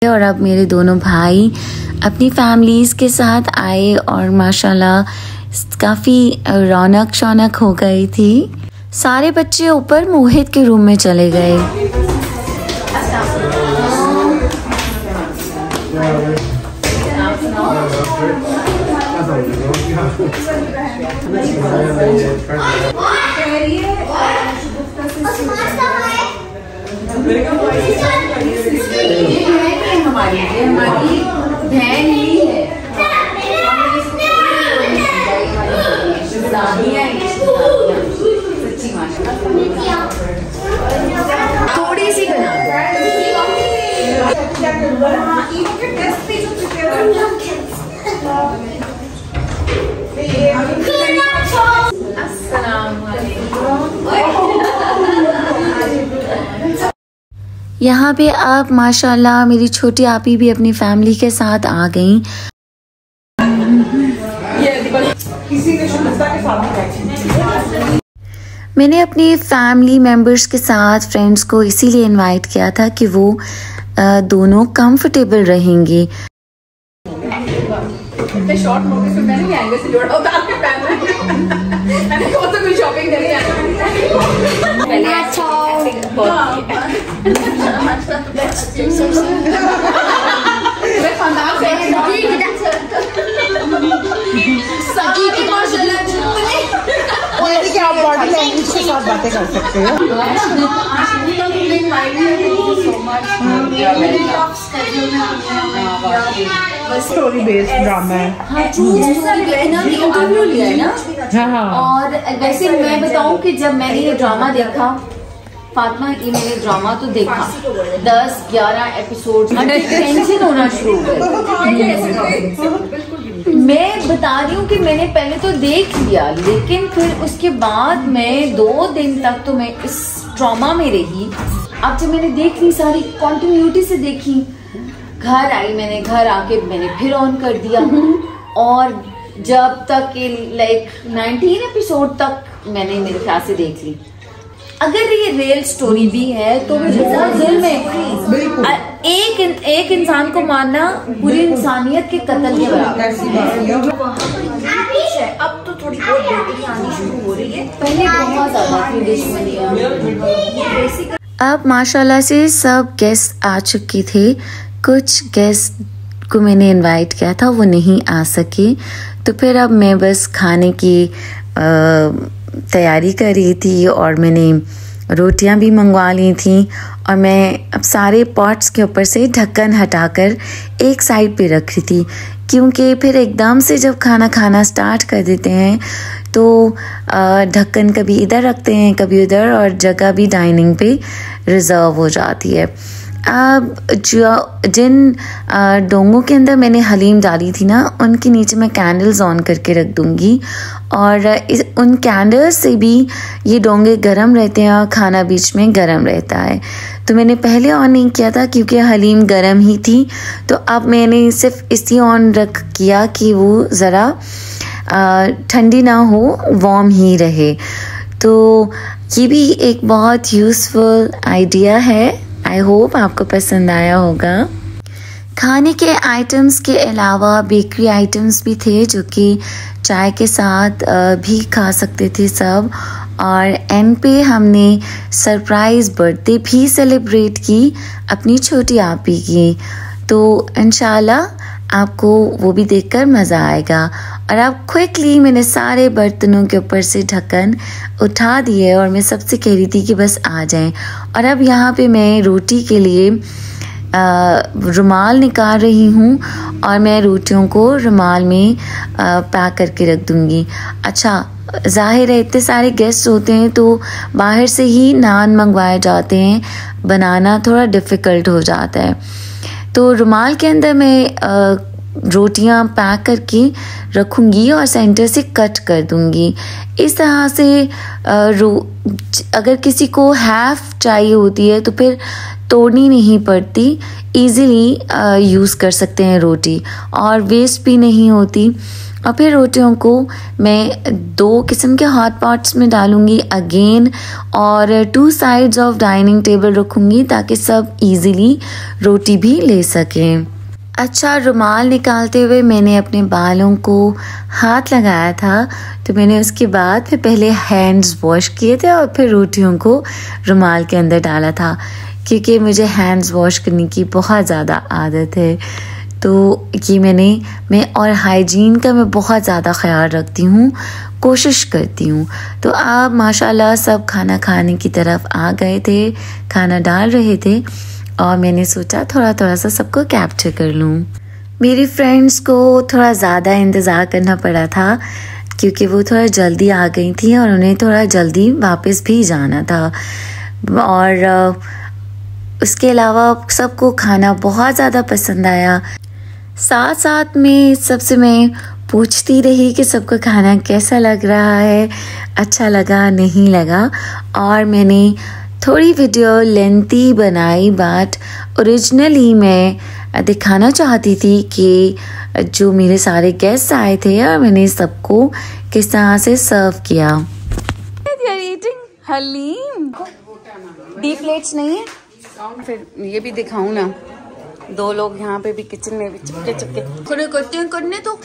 और अब मेरे दोनों भाई अपनी फैमिलीज के साथ आए और माशाल्लाह काफ़ी रौनक शौनक हो गई थी। सारे बच्चे ऊपर मोहित के रूम में चले गए। हमारी बहन ही है। थोड़ी सी बना यहाँ पे अब माशाल्लाह मेरी छोटी आपी भी अपनी फैमिली के साथ आ गई। मैंने अपनी फैमिली मेम्बर्स के साथ फ्रेंड्स को इसीलिए इनवाइट किया था कि वो दोनों कंफर्टेबल रहेंगे। शॉर्ट नोटिस पे मैंने एंगल से जोड़ा होता आपके फैन में। मैंने कौन सा कोई शॉपिंग करके आना पहले आप बॉडी लैंग्वेज के साथ बातें कर सकते हो। स्टोरी बेस्ड ड्रामा है। इंटरव्यू लिया है ना। और वैसे मैं बताऊं कि जब मैंने ये ड्रामा देखा, फातिमा ये मैंने ड्रामा तो देखा 10-11 एपिसोड टेंशन होना शुरू हो गया। मैं बता रही हूँ कि मैंने पहले तो देख लिया, लेकिन फिर उसके बाद मैं 2 दिन तक तो मैं इस ट्रॉमा में रही। अब जब मैंने देख ली सारी कंटिन्यूटी से देखी, घर आई, मैंने घर आके मैंने फिर ऑन कर दिया और जब तक लाइक 19 एपिसोड तक मैंने मेरे ख्याल से देख ली। अगर ये रियल स्टोरी भी है तो बहुत जुल्म है। एक इंसान को मारना पूरी इंसानियत के कत्ल के बराबर। अब तो थोड़ी बहुत बेटी आनी शुरू हो रही है, पहले बहुत ज्यादा थी दुश्मनियां। अब माशाल्लाह से सब गेस्ट आ चुके थे। कुछ गेस्ट को मैंने इनवाइट किया था, वो नहीं आ सके, तो फिर अब मैं बस खाने की तैयारी कर रही थी और मैंने रोटियां भी मंगवा ली थी और मैं अब सारे पॉट्स के ऊपर से ढक्कन हटाकर एक साइड पे रख रही थी, क्योंकि फिर एकदम से जब खाना खाना स्टार्ट कर देते हैं तो ढक्कन कभी इधर रखते हैं कभी उधर और जगह भी डाइनिंग पे रिज़र्व हो जाती है। अब जिन डोंगों के अंदर मैंने हलीम डाली थी ना, उनके नीचे मैं कैंडल्स ऑन करके रख दूंगी और उन कैंडल्स से भी ये डोंगे गर्म रहते हैं और खाना बीच में गर्म रहता है। तो मैंने पहले ऑन नहीं किया था क्योंकि हलीम गर्म ही थी, तो अब मैंने सिर्फ इसी ऑन रख किया कि वो ज़रा ठंडी ना हो, वार्म ही रहे। तो ये भी एक बहुत यूज़फुल आइडिया है। आई होप आपको पसंद आया होगा। खाने के आइटम्स के अलावा बेकरी आइटम्स भी थे जो कि चाय के साथ भी खा सकते थे सब। और एंड पे हमने सरप्राइज़ बर्थडे भी सेलिब्रेट की अपनी छोटी आपी की। तो इंशाल्लाह आपको वो भी देखकर मज़ा आएगा। और अब क्विकली मैंने सारे बर्तनों के ऊपर से ढक्कन उठा दिए और मैं सबसे कह रही थी कि बस आ जाएं। और अब यहाँ पे मैं रोटी के लिए रुमाल निकाल रही हूँ और मैं रोटियों को रुमाल में पैक करके रख दूँगी। अच्छा, ज़ाहिर है इतने सारे गेस्ट होते हैं तो बाहर से ही नान मंगवाए जाते हैं, बनाना थोड़ा डिफ़िकल्ट हो जाता है। तो रुमाल के अंदर मैं रोटियां पैक करके रखूँगी और सेंटर से कट कर दूँगी। इस तरह से अगर किसी को हाफ चाहिए होती है तो फिर तोड़नी नहीं पड़ती, इजीली यूज़ कर सकते हैं रोटी और वेस्ट भी नहीं होती। और फिर रोटियों को मैं 2 किस्म के हॉट पॉट्स में डालूँगी अगेन और 2 साइड्स ऑफ डाइनिंग टेबल रखूँगी ताकि सब इजीली रोटी भी ले सकें। अच्छा, रुमाल निकालते हुए मैंने अपने बालों को हाथ लगाया था, तो मैंने उसके बाद फिर पहले हैंड्स वॉश किए थे और फिर रोटियों को रुमाल के अंदर डाला था, क्योंकि मुझे हैंड्स वॉश करने की बहुत ज़्यादा आदत है। तो ये मैं और हाइजीन का मैं बहुत ज़्यादा ख्याल रखती हूँ, कोशिश करती हूँ। तो आप माशाल्लाह सब खाना खाने की तरफ आ गए थे, खाना डाल रहे थे और मैंने सोचा थोड़ा सा सबको कैप्चर कर लूँ। मेरी फ्रेंड्स को थोड़ा ज़्यादा इंतज़ार करना पड़ा था क्योंकि वो थोड़ा जल्दी आ गई थी और उन्हें थोड़ा जल्दी वापस भी जाना था। और उसके अलावा सबको खाना बहुत ज़्यादा पसंद आया। साथ साथ में सबसे मैं पूछती रही कि सबको खाना कैसा लग रहा है, अच्छा लगा नहीं लगा। और मैंने थोड़ी वीडियो लेंथी बनाई, बट ओरिजिनली मैं दिखाना चाहती थी कि जो मेरे सारे गेस्ट आए थे और मैंने सबको किस तरह से सर्व किया। हलीम डीप प्लेट्स नहीं है, फिर ये भी दिखाऊं ना। 2 लोग यहाँ पे भी किचन में भी चिपके चिपके खड़े करते हैं, करने तो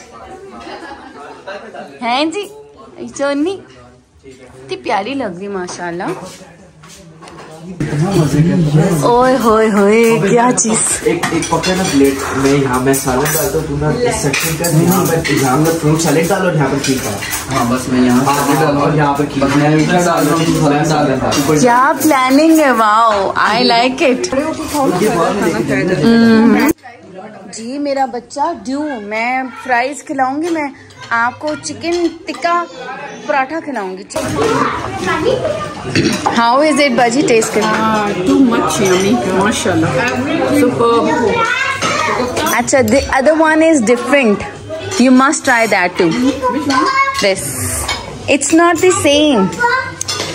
हैं जी। चोनी इतनी प्यारी लग रही माशाल्लाह। ओए होए होए क्या चीज। एक पकड़े ना प्लेट में, यहाँ मैं सैलेड डालता हूँ, तू ना इस सेक्शन का यहाँ पर फ्रूट सैलेड डालो और यहाँ पर खीर डालो। हाँ बस मैं यहाँ और यहाँ पर खीर डाल रहा हूँ। क्या प्लानिंग है, वाओ आई लाइक इट। जी मेरा बच्चा ड्यू, मैं फ्राइज खिलाऊंगी, मैं आपको चिकन टिक्का पराठा खिलाऊंगी। हाउ इज इट बाजी, टेस्ट कर। टू मच यम्मी माशाल्लाह, सुपर्ब। अच्छा, the other one is different, you must try that too. This, it's not the same,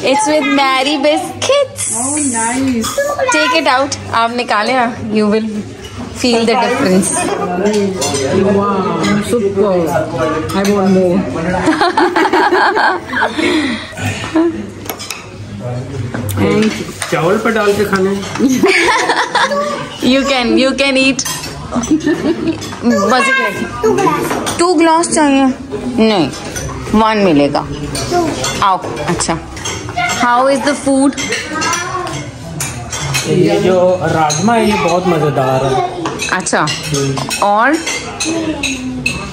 it's with Mary biscuits. Oh nice. Take it out, आप निकाले ना, you will feel the difference. Wow, superb. I want more. चावल पर डाल के खाने। You can eat. बस 2 glass चाहिए? नहीं, 1 मिलेगा। आओ। अच्छा, हाउ इज द फूड? ये जो राजमा है ये बहुत मजेदार है। अच्छा, और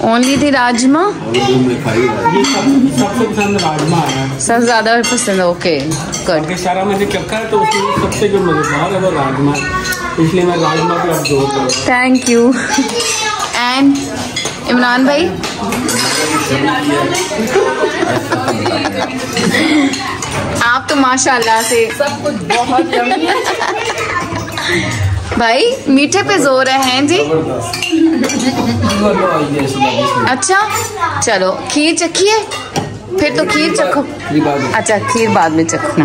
ओनली थी राजमा? ये सबसे पसंद राजमा है, सबसे ज्यादा पसंद। Okay good. सारा मुझे चक्का है तो उसमें सबसे जो मजेदार है वो राजमा है, इसलिए मैं राजमा पे अब जोर दूँ। Thank you. एंड इमरान भाई? आप तो माशाल्लाह से सब कुछ बहुत यम्मी है। भाई मीठे पे जोर है जी। अच्छा चलो, खीर चखिए फिर तो। खीर चखो। अच्छा, खीर बाद में चखना।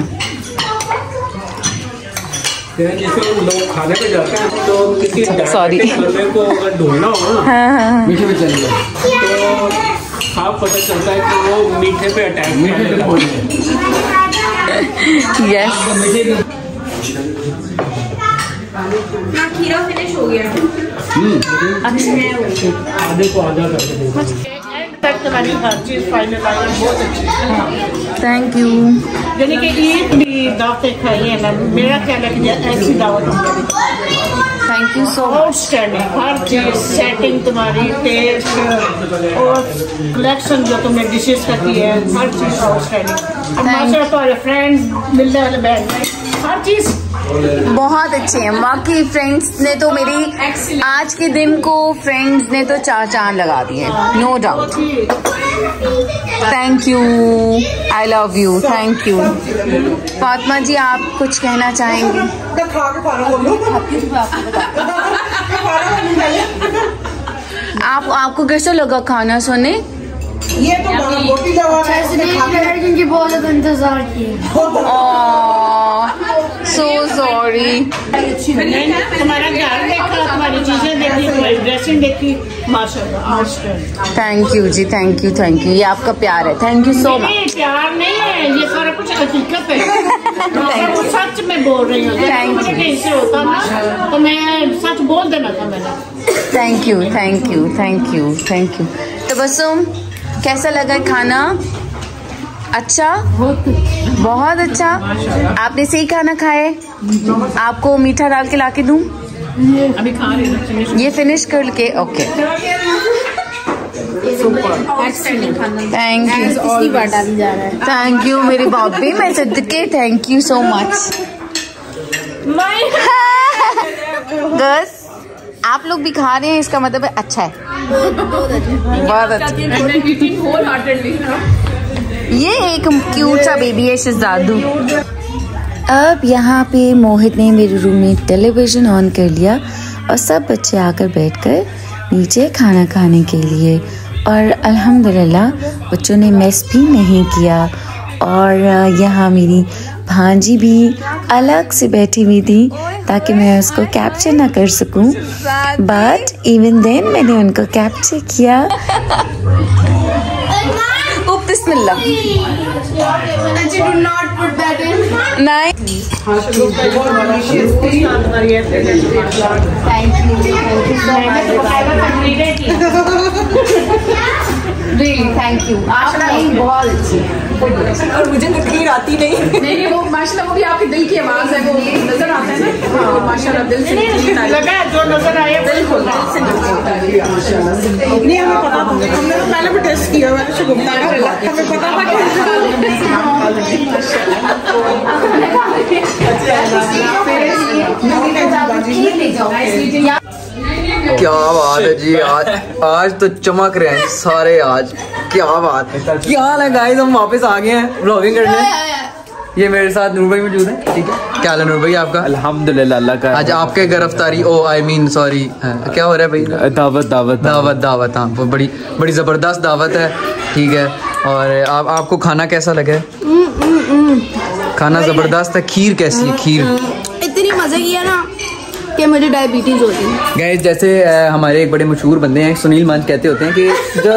जैसे लोग खाने पे जाते हैं तो किसी सॉरी को अगर ढूंढना हो ना, मीठे पे चल जाए तो आप पता चलता है कि वो मीठे पे अटैक में यस। खीरा फिनिश हो गया। आधे को आधा करके थैंक यू। यानी कि एक भी दावतें खाई है ना, मेरा ख्याल है कि ऐसी दावत हमने भी। Thank you so much. Outstanding, हर चीज, सेटिंग तुम्हारी, टेस्ट और कलेक्शन जो तुमने डिशेस का की है, हर चीज आउटस्टैंडिंग। माशाल्लाह तुम्हारे फ्रेंड्स मिलने वाले बैठ हर चीज बहुत अच्छे हैं। बाकी फ्रेंड्स ने तो मेरी आज के दिन को फ्रेंड्स ने तो 4 चांद लगा दिए, no doubt. Thank you, I love you, thank you. Fatima ji आप कुछ कहना चाहेंगे? आपको कैसा लगा खाना सोने? ये तो रोटी क्योंकि बहुत ज्यादा इंतजार किया। So sorry. तुम्हारा घर देखा, तुम्हारी चीजें देखी, तुम्हारी ड्रेसिंग देखी, माशाल्लाह। Thank you ji, thank you, thank you. ये आपका प्यार है, थैंक यू सो मच। प्यार नहीं है, ये सारा कुछ हकीकत है। मैं सच में बोल रही हूँ। Thank you. कहीं से होता ना तो मैं सच बोल देना था मैंने। Thank you, thank you, thank you, thank you. Tabassum कैसा लगा खाना? अच्छा, बहुत अच्छा। आपने सही खाना खाए? आपको मीठा डाल के लाके दूं? अभी खा रही हूँ, ये फिनिश करके। Okay, thank you, thank you मेरी बॉबी, मैं सदके, थैंक यू सो मच। बस आप लोग भी खा रहे हैं, इसका मतलब है अच्छा है, बहुत अच्छा। ये एक क्यूट सा बेबी है शहजादू। अब यहाँ पे मोहित ने मेरे रूम में टेलीविज़न ऑन कर लिया और सब बच्चे आकर बैठकर नीचे खाना खाने के लिए। और अल्हम्दुलिल्लाह बच्चों ने मिस भी नहीं किया। और यहाँ मेरी भांजी भी अलग से बैठी हुई थी ताकि मैं उसको कैप्चर ना कर सकूं, बट इवन देन मैंने उनको कैप्चर किया। बिस्मिल्लाह। Thank you. बहुत अच्छी और मुझे तो खीर आती नहीं वो माशाल्लाह वो भी आपके दिल की आवाज है, वो नजर आता है ना। हाँ माशाल्लाह दिल से लगा जो नजर आए बिल्कुल नहीं हमें पता था, हमने तो पहले भी टेस्ट किया मैंने शुगुफ्ता हमें पता था क्या बात है जी। आज तो चमक रहे हैं सारे। आज क्या बात है। क्या हाल है गाइस, हम वापस आ गए हैं व्लॉगिंग करने। ये मेरे साथ नूर भाई मौजूद है। ठीक है, क्या हाल है नूर भाई आपका? अल्हम्दुलिल्लाह अल्लाह का। आज आपके गिरफ्तारी सॉरी क्या हो रहा है भाई? दावत। हाँ वो बड़ी ज़बरदस्त दावत है। ठीक है, और आपको खाना कैसा लगा है? खाना ज़बरदस्त है। खीर कैसी है? खीर इतनी मजे की है ना कि मुझे डायबिटीज होती है। गाइस जैसे हमारे एक बड़े मशहूर बंदे हैं सुनील मान, कहते होते हैं कि जो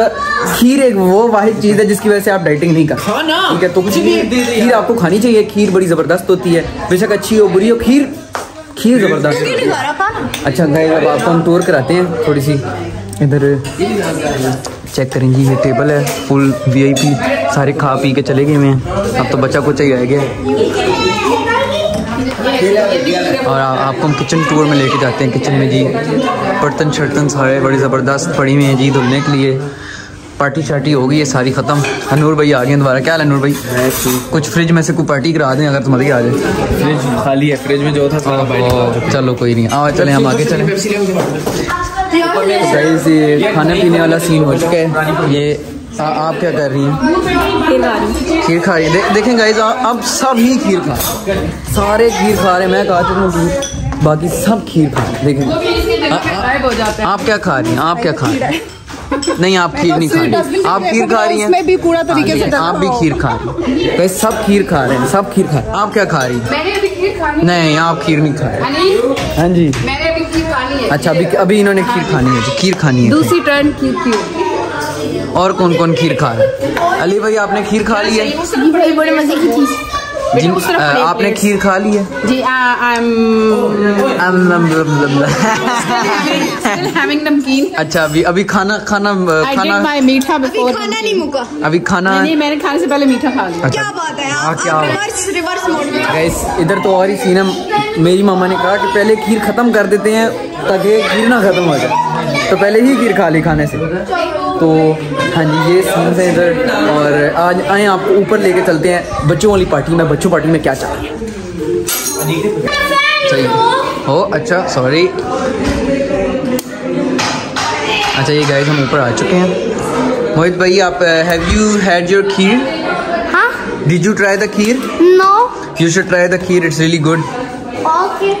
खीर एक वो वाहिद चीज़ है जिसकी वजह से आप डाइटिंग नहीं करते। ठीक है, तो कुछ भी खीर आपको खानी चाहिए। खीर बड़ी ज़बरदस्त होती है, बेशक अच्छी हो बुरी हो, खीर ज़बरदस्त। अच्छा गाइस अब आपको हम टूर कराते हैं थोड़ी सी। इधर चेक करें जी, ये टेबल है फुल VIP, सारे खा पी के चले गए हैं। अब तो बच्चा कुछ ही रह गया। और आपको हम किचन टूर में लेके जाते हैं। किचन में जी बर्तन शर्तन सारे बड़ी ज़बरदस्त पड़ी हुई हैं जी धुलने के लिए। पार्टी शार्टी हो गई है सारी ख़त्म। नूर भाई आ गए दोबारा। क्या है नूर भाई? कुछ फ्रिज में से कोई पार्टी करा दें अगर तुम्हारी आ जाए। फ्रिज खाली है, फ्रिज में जो था सारा। चलो कोई नहीं, आओ चले हम आगे चलें। ये खाने पीने वाला सीन हो चुका है। ये आप क्या कर रही हैं? खीर खा रही है। देखें गाइस अब सब ही खीर खा, सारे खीर खा रहे हैं। मैं खा चुका हूँ, बाकी सब खीर खा रहे हैं। देखें आप क्या खा रही हैं? आप क्या खा रही हैं? नहीं आप खीर नहीं खा रही, आप खीर खा रही हैं। उसमें भी पूरा तरीके से आप भी खीर खा रही हैं। सब खीर खा रहे हैं, सब खीर खा रहे हैं। आप क्या खा रही हैं? मैंने अभी खीर खानी। नहीं आप खीर नहीं खा रहे। हाँ जी मैंने अभी खीर खानी है। अच्छा अभी इन्होंने खीर खानी है। खीर खानी है। दूसरी टर्न खीर की। और कौन कौन खीर खा रहा है? अली भाई आपने खीर खा ली है? बड़े मजे की चीज। आपने खीर खा ली है? जी नमकीन। अच्छा अभी खाना मीठा खाना नहीं मुका। अभी खाना नहीं मैंने खाने से पहले मीठा खा लिया। क्या बात है हाँ क्या रिवर्स मोड में। गाइस इधर तो और ही सीन है। मेरी मामा ने कहा कि पहले खीर खत्म कर देते हैं ताकि खीर ना खत्म हो जाए, तो पहले ही खीर खा ली खाने से। तो हाँ जी ये सीन है इधर। और आज आए आपको ऊपर लेके चलते हैं बच्चों वाली पार्टी में। बच्चों पार्टी में क्या चल रहा है? सही हो अच्छा सॉरी। अच्छा ये गाइस हम ऊपर आ चुके हैं। मोहित भाई आप have you had your kheer? हाँ। Did you try the kheer? No. You should try the kheer. It's really good. Okay.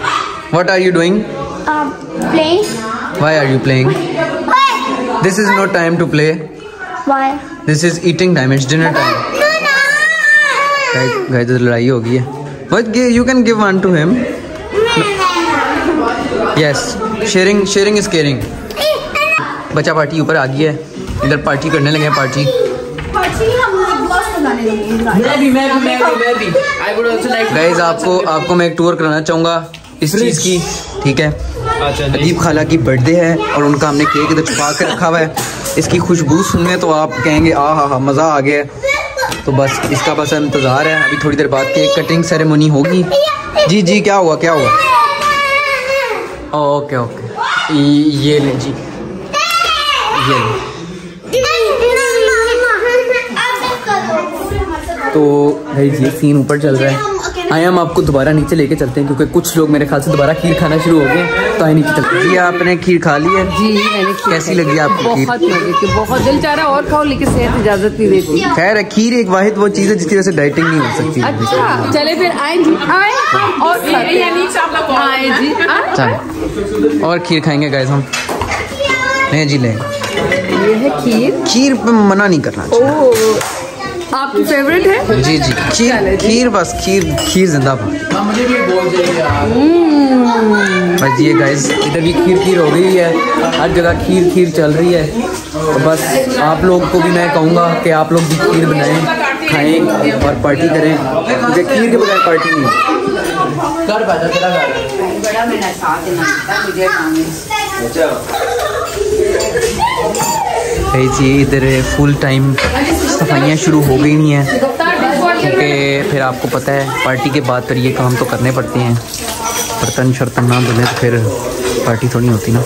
What are you doing? Playing. Why are you playing? This is no time to play. Why? This is eating time. It's dinner time. Guys, तो लड़ाई हो गई है. But you can give one to him. Yes. Sharing is caring. बच्चा party ऊपर आ गया है. इधर पार्टी करने लगे हैं पार्टी. गाइस आपको मैं एक टूर कराना चाहूँगा इस चीज़ की. ठीक है अदीब खाला की बर्थडे है और उनका हमने केक इधर छुपा के रखा हुआ है. इसकी खुशबू सुनने तो आप कहेंगे हा मज़ा आ गया. तो बस इसका बस इंतज़ार है. अभी थोड़ी देर बाद केक कटिंग सेरेमनी होगी. जी क्या हुआ ओके ये लें जी ये लें. तो भाई ये सीन ऊपर चल रहा है। आए हम आपको दोबारा नीचे लेके चलते हैं क्योंकि कुछ लोग मेरे ख्याल से दोबारा खीर खाना शुरू हो गए, तो आए नीचे चलते हैं। जी आपने खीर खा ली है? जी मैंने कैसी लगी आपको खीर? बहुत लगी थी, बहुत दिल चाह रहा और खाओ लेकिन सेहत इजाजत नहीं देती। खैर खीर एक वाहिद वो चीज़ है जिसकी वजह से डाइटिंग नहीं हो सकती। अच्छा चले फिर आए जी, आए और आए जी चलो और खीर खाएंगे गाइस हम। नहीं जी ले, ये है खीर पे मना नहीं करना चाहिए। आपकी फेवरेट है? जी जी खीर बस खीर जिंदाबाद। बस ये गाइस इधर भी खीर हो गई है, हर जगह खीर चल रही है। तो बस आप लोग को भी मैं कहूँगा कि आप लोग भी खीर बनाएं, खाएं और पार्टी करें, क्योंकि खीर के बगैर पार्टी नहीं है। जी इधर फुल टाइम सफाइयाँ शुरू हो गई नहीं है क्योंकि फिर आपको पता है पार्टी के बाद फिर ये काम तो करने पड़ते हैं। बर्तन शर्तन ना धुले तो फिर पार्टी थोड़ी होती ना।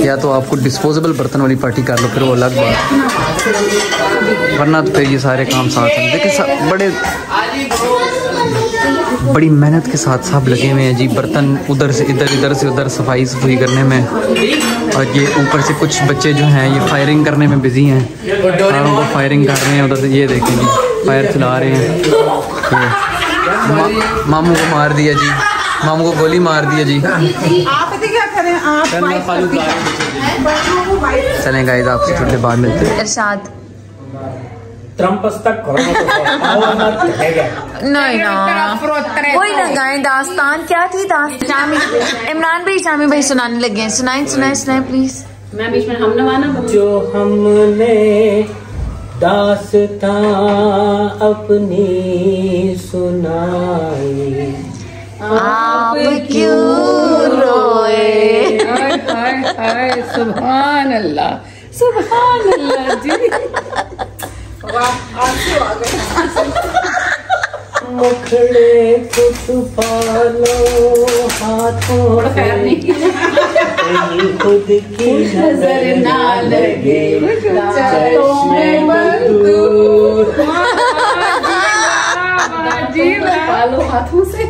या तो आपको डिस्पोजेबल बर्तन वाली पार्टी कर लो, फिर वो अलग बात, वरना तो फिर ये सारे काम साथ हैं। देखिए बड़ी मेहनत के साथ सब लगे हुए हैं जी, बर्तन उधर से इधर से उधर सफाई करने में, और ये ऊपर से कुछ बच्चे जो हैं ये फायरिंग करने में बिजी हैं, तारों को फायरिंग कर रहे हैं उधर से। ये देखेंगे फायर चला रहे हैं। मामू को मार दिया जी, मामू को गोली मार दिया जी। चलें गाइस आपसे थोड़ी देर बाद मिलते हैं। इरशाद नहीं ना वही लगाएं दास्तान, क्या थी दास्तान? इमरान भाई शामी भाई सुनाने लगे हैं, सुनाए प्लीज। मैं बीच में हम नवाना जो हमने दास्तान अपनी सुनाई, आप क्यों रोए? हाय सुभान अल्लाह जी। मुखड़े को छुपा लो हाथों से, खुद की नजर ना लगे चश्मे दूर। हाथों से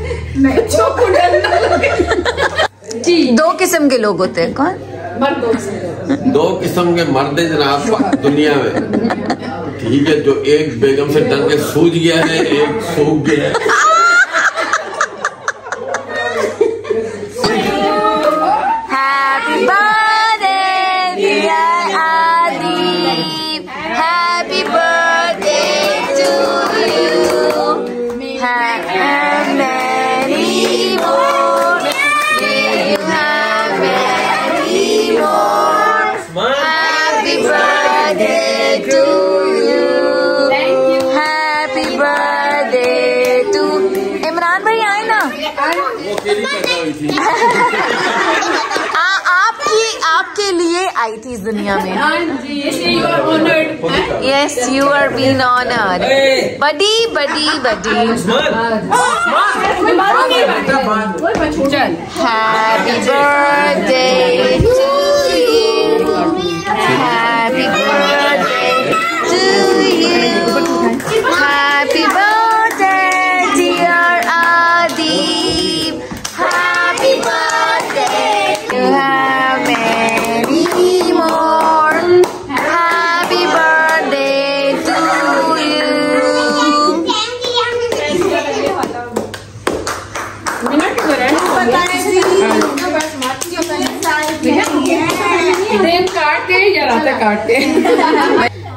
जी। दो किस्म के लोग होते हैं, कौन? दो किस्म के मर्द हैं जनाब दुनिया में, ठीक है, जो एक बेगम से डर के सूझ गया है, एक सूख गया है। Happy birthday dear Adib, happy birthday to you, happy many more, may you have many more, happy birthday to Imran भाई आए ना। आपके लिए आई थी इस दुनिया में। Yes you are been honoured buddy. Happy birthday to you, happy birthday to you, happy birthday dear Adib, happy birthday to have many more, happy birthday to you.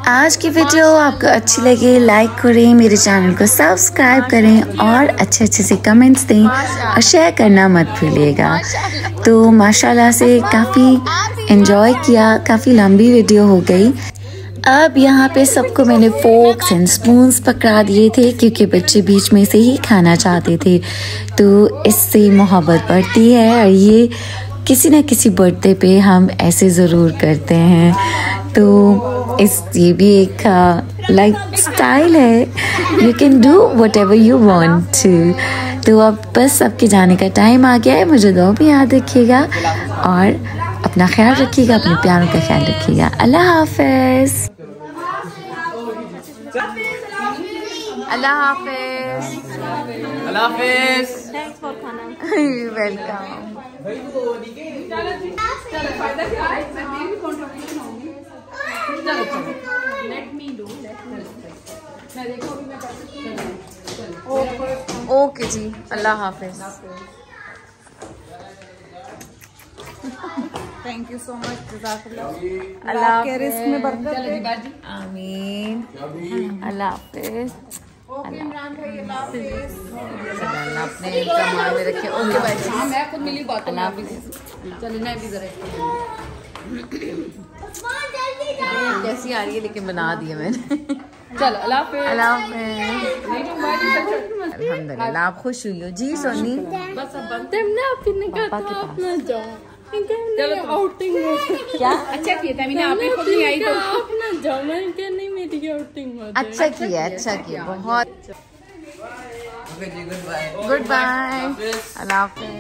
आज की वीडियो आपको अच्छी लगे लाइक करें, मेरे चैनल को सब्सक्राइब करें और अच्छे से कमेंट्स दें और शेयर करना मत भूलिएगा। तो माशाल्लाह से काफ़ी एंजॉय किया, काफ़ी लंबी वीडियो हो गई। अब यहाँ पे सबको मैंने फोक्स एंड स्पून्स पकड़ा दिए थे क्योंकि बच्चे बीच में से ही खाना चाहते थे, तो इससे मोहब्बत बढ़ती है और ये किसी न किसी बर्थडे पे हम ऐसे ज़रूर करते हैं। तो ये भी एक लाइफ स्टाइल है, you can do whatever you want to. तो अब बस सबके जाने का टाइम आ गया है, मुझे दो भी याद रखिएगा और अपना ख्याल रखिएगा, अपने प्यारों का ख्याल रखिएगा। अल्लाह हाफ़िज़। अल्लाह हाफिज। अल्लाह हाफिज। थैंक्स फॉर खाना। वेलकम। ओके जी, अल्लाह हाफिज। Thank you so much. अल्लाह के रिस्क में बरकत दे। आमीन। अल्लाह हाफिज। अल्लाह अपने सामान में रखे। ओके भाई। हाँ, मैं खुद मिली बात। अल्लाह हाफिज। चलना भी जरा कैसी आ रही है लेकिन बना दिया मैंने। चलो अल्लाह हाफिज। अल्लाह हाफिज। अल्हम्दुलिल्लाह आप खुश हुई हो जी सोनी? बस अब बनते हैं ना। आपने कहा पापा के पास। चलो आउटिंग क्या अच्छा किया था मैंने। आपने खुद नहीं आई तो अपना जाओ। मैं क्या नहीं मेरी आउटिंग। अच्छा किया, अच्छा किया बहुत। Good bye. अल्लाह हाफिज।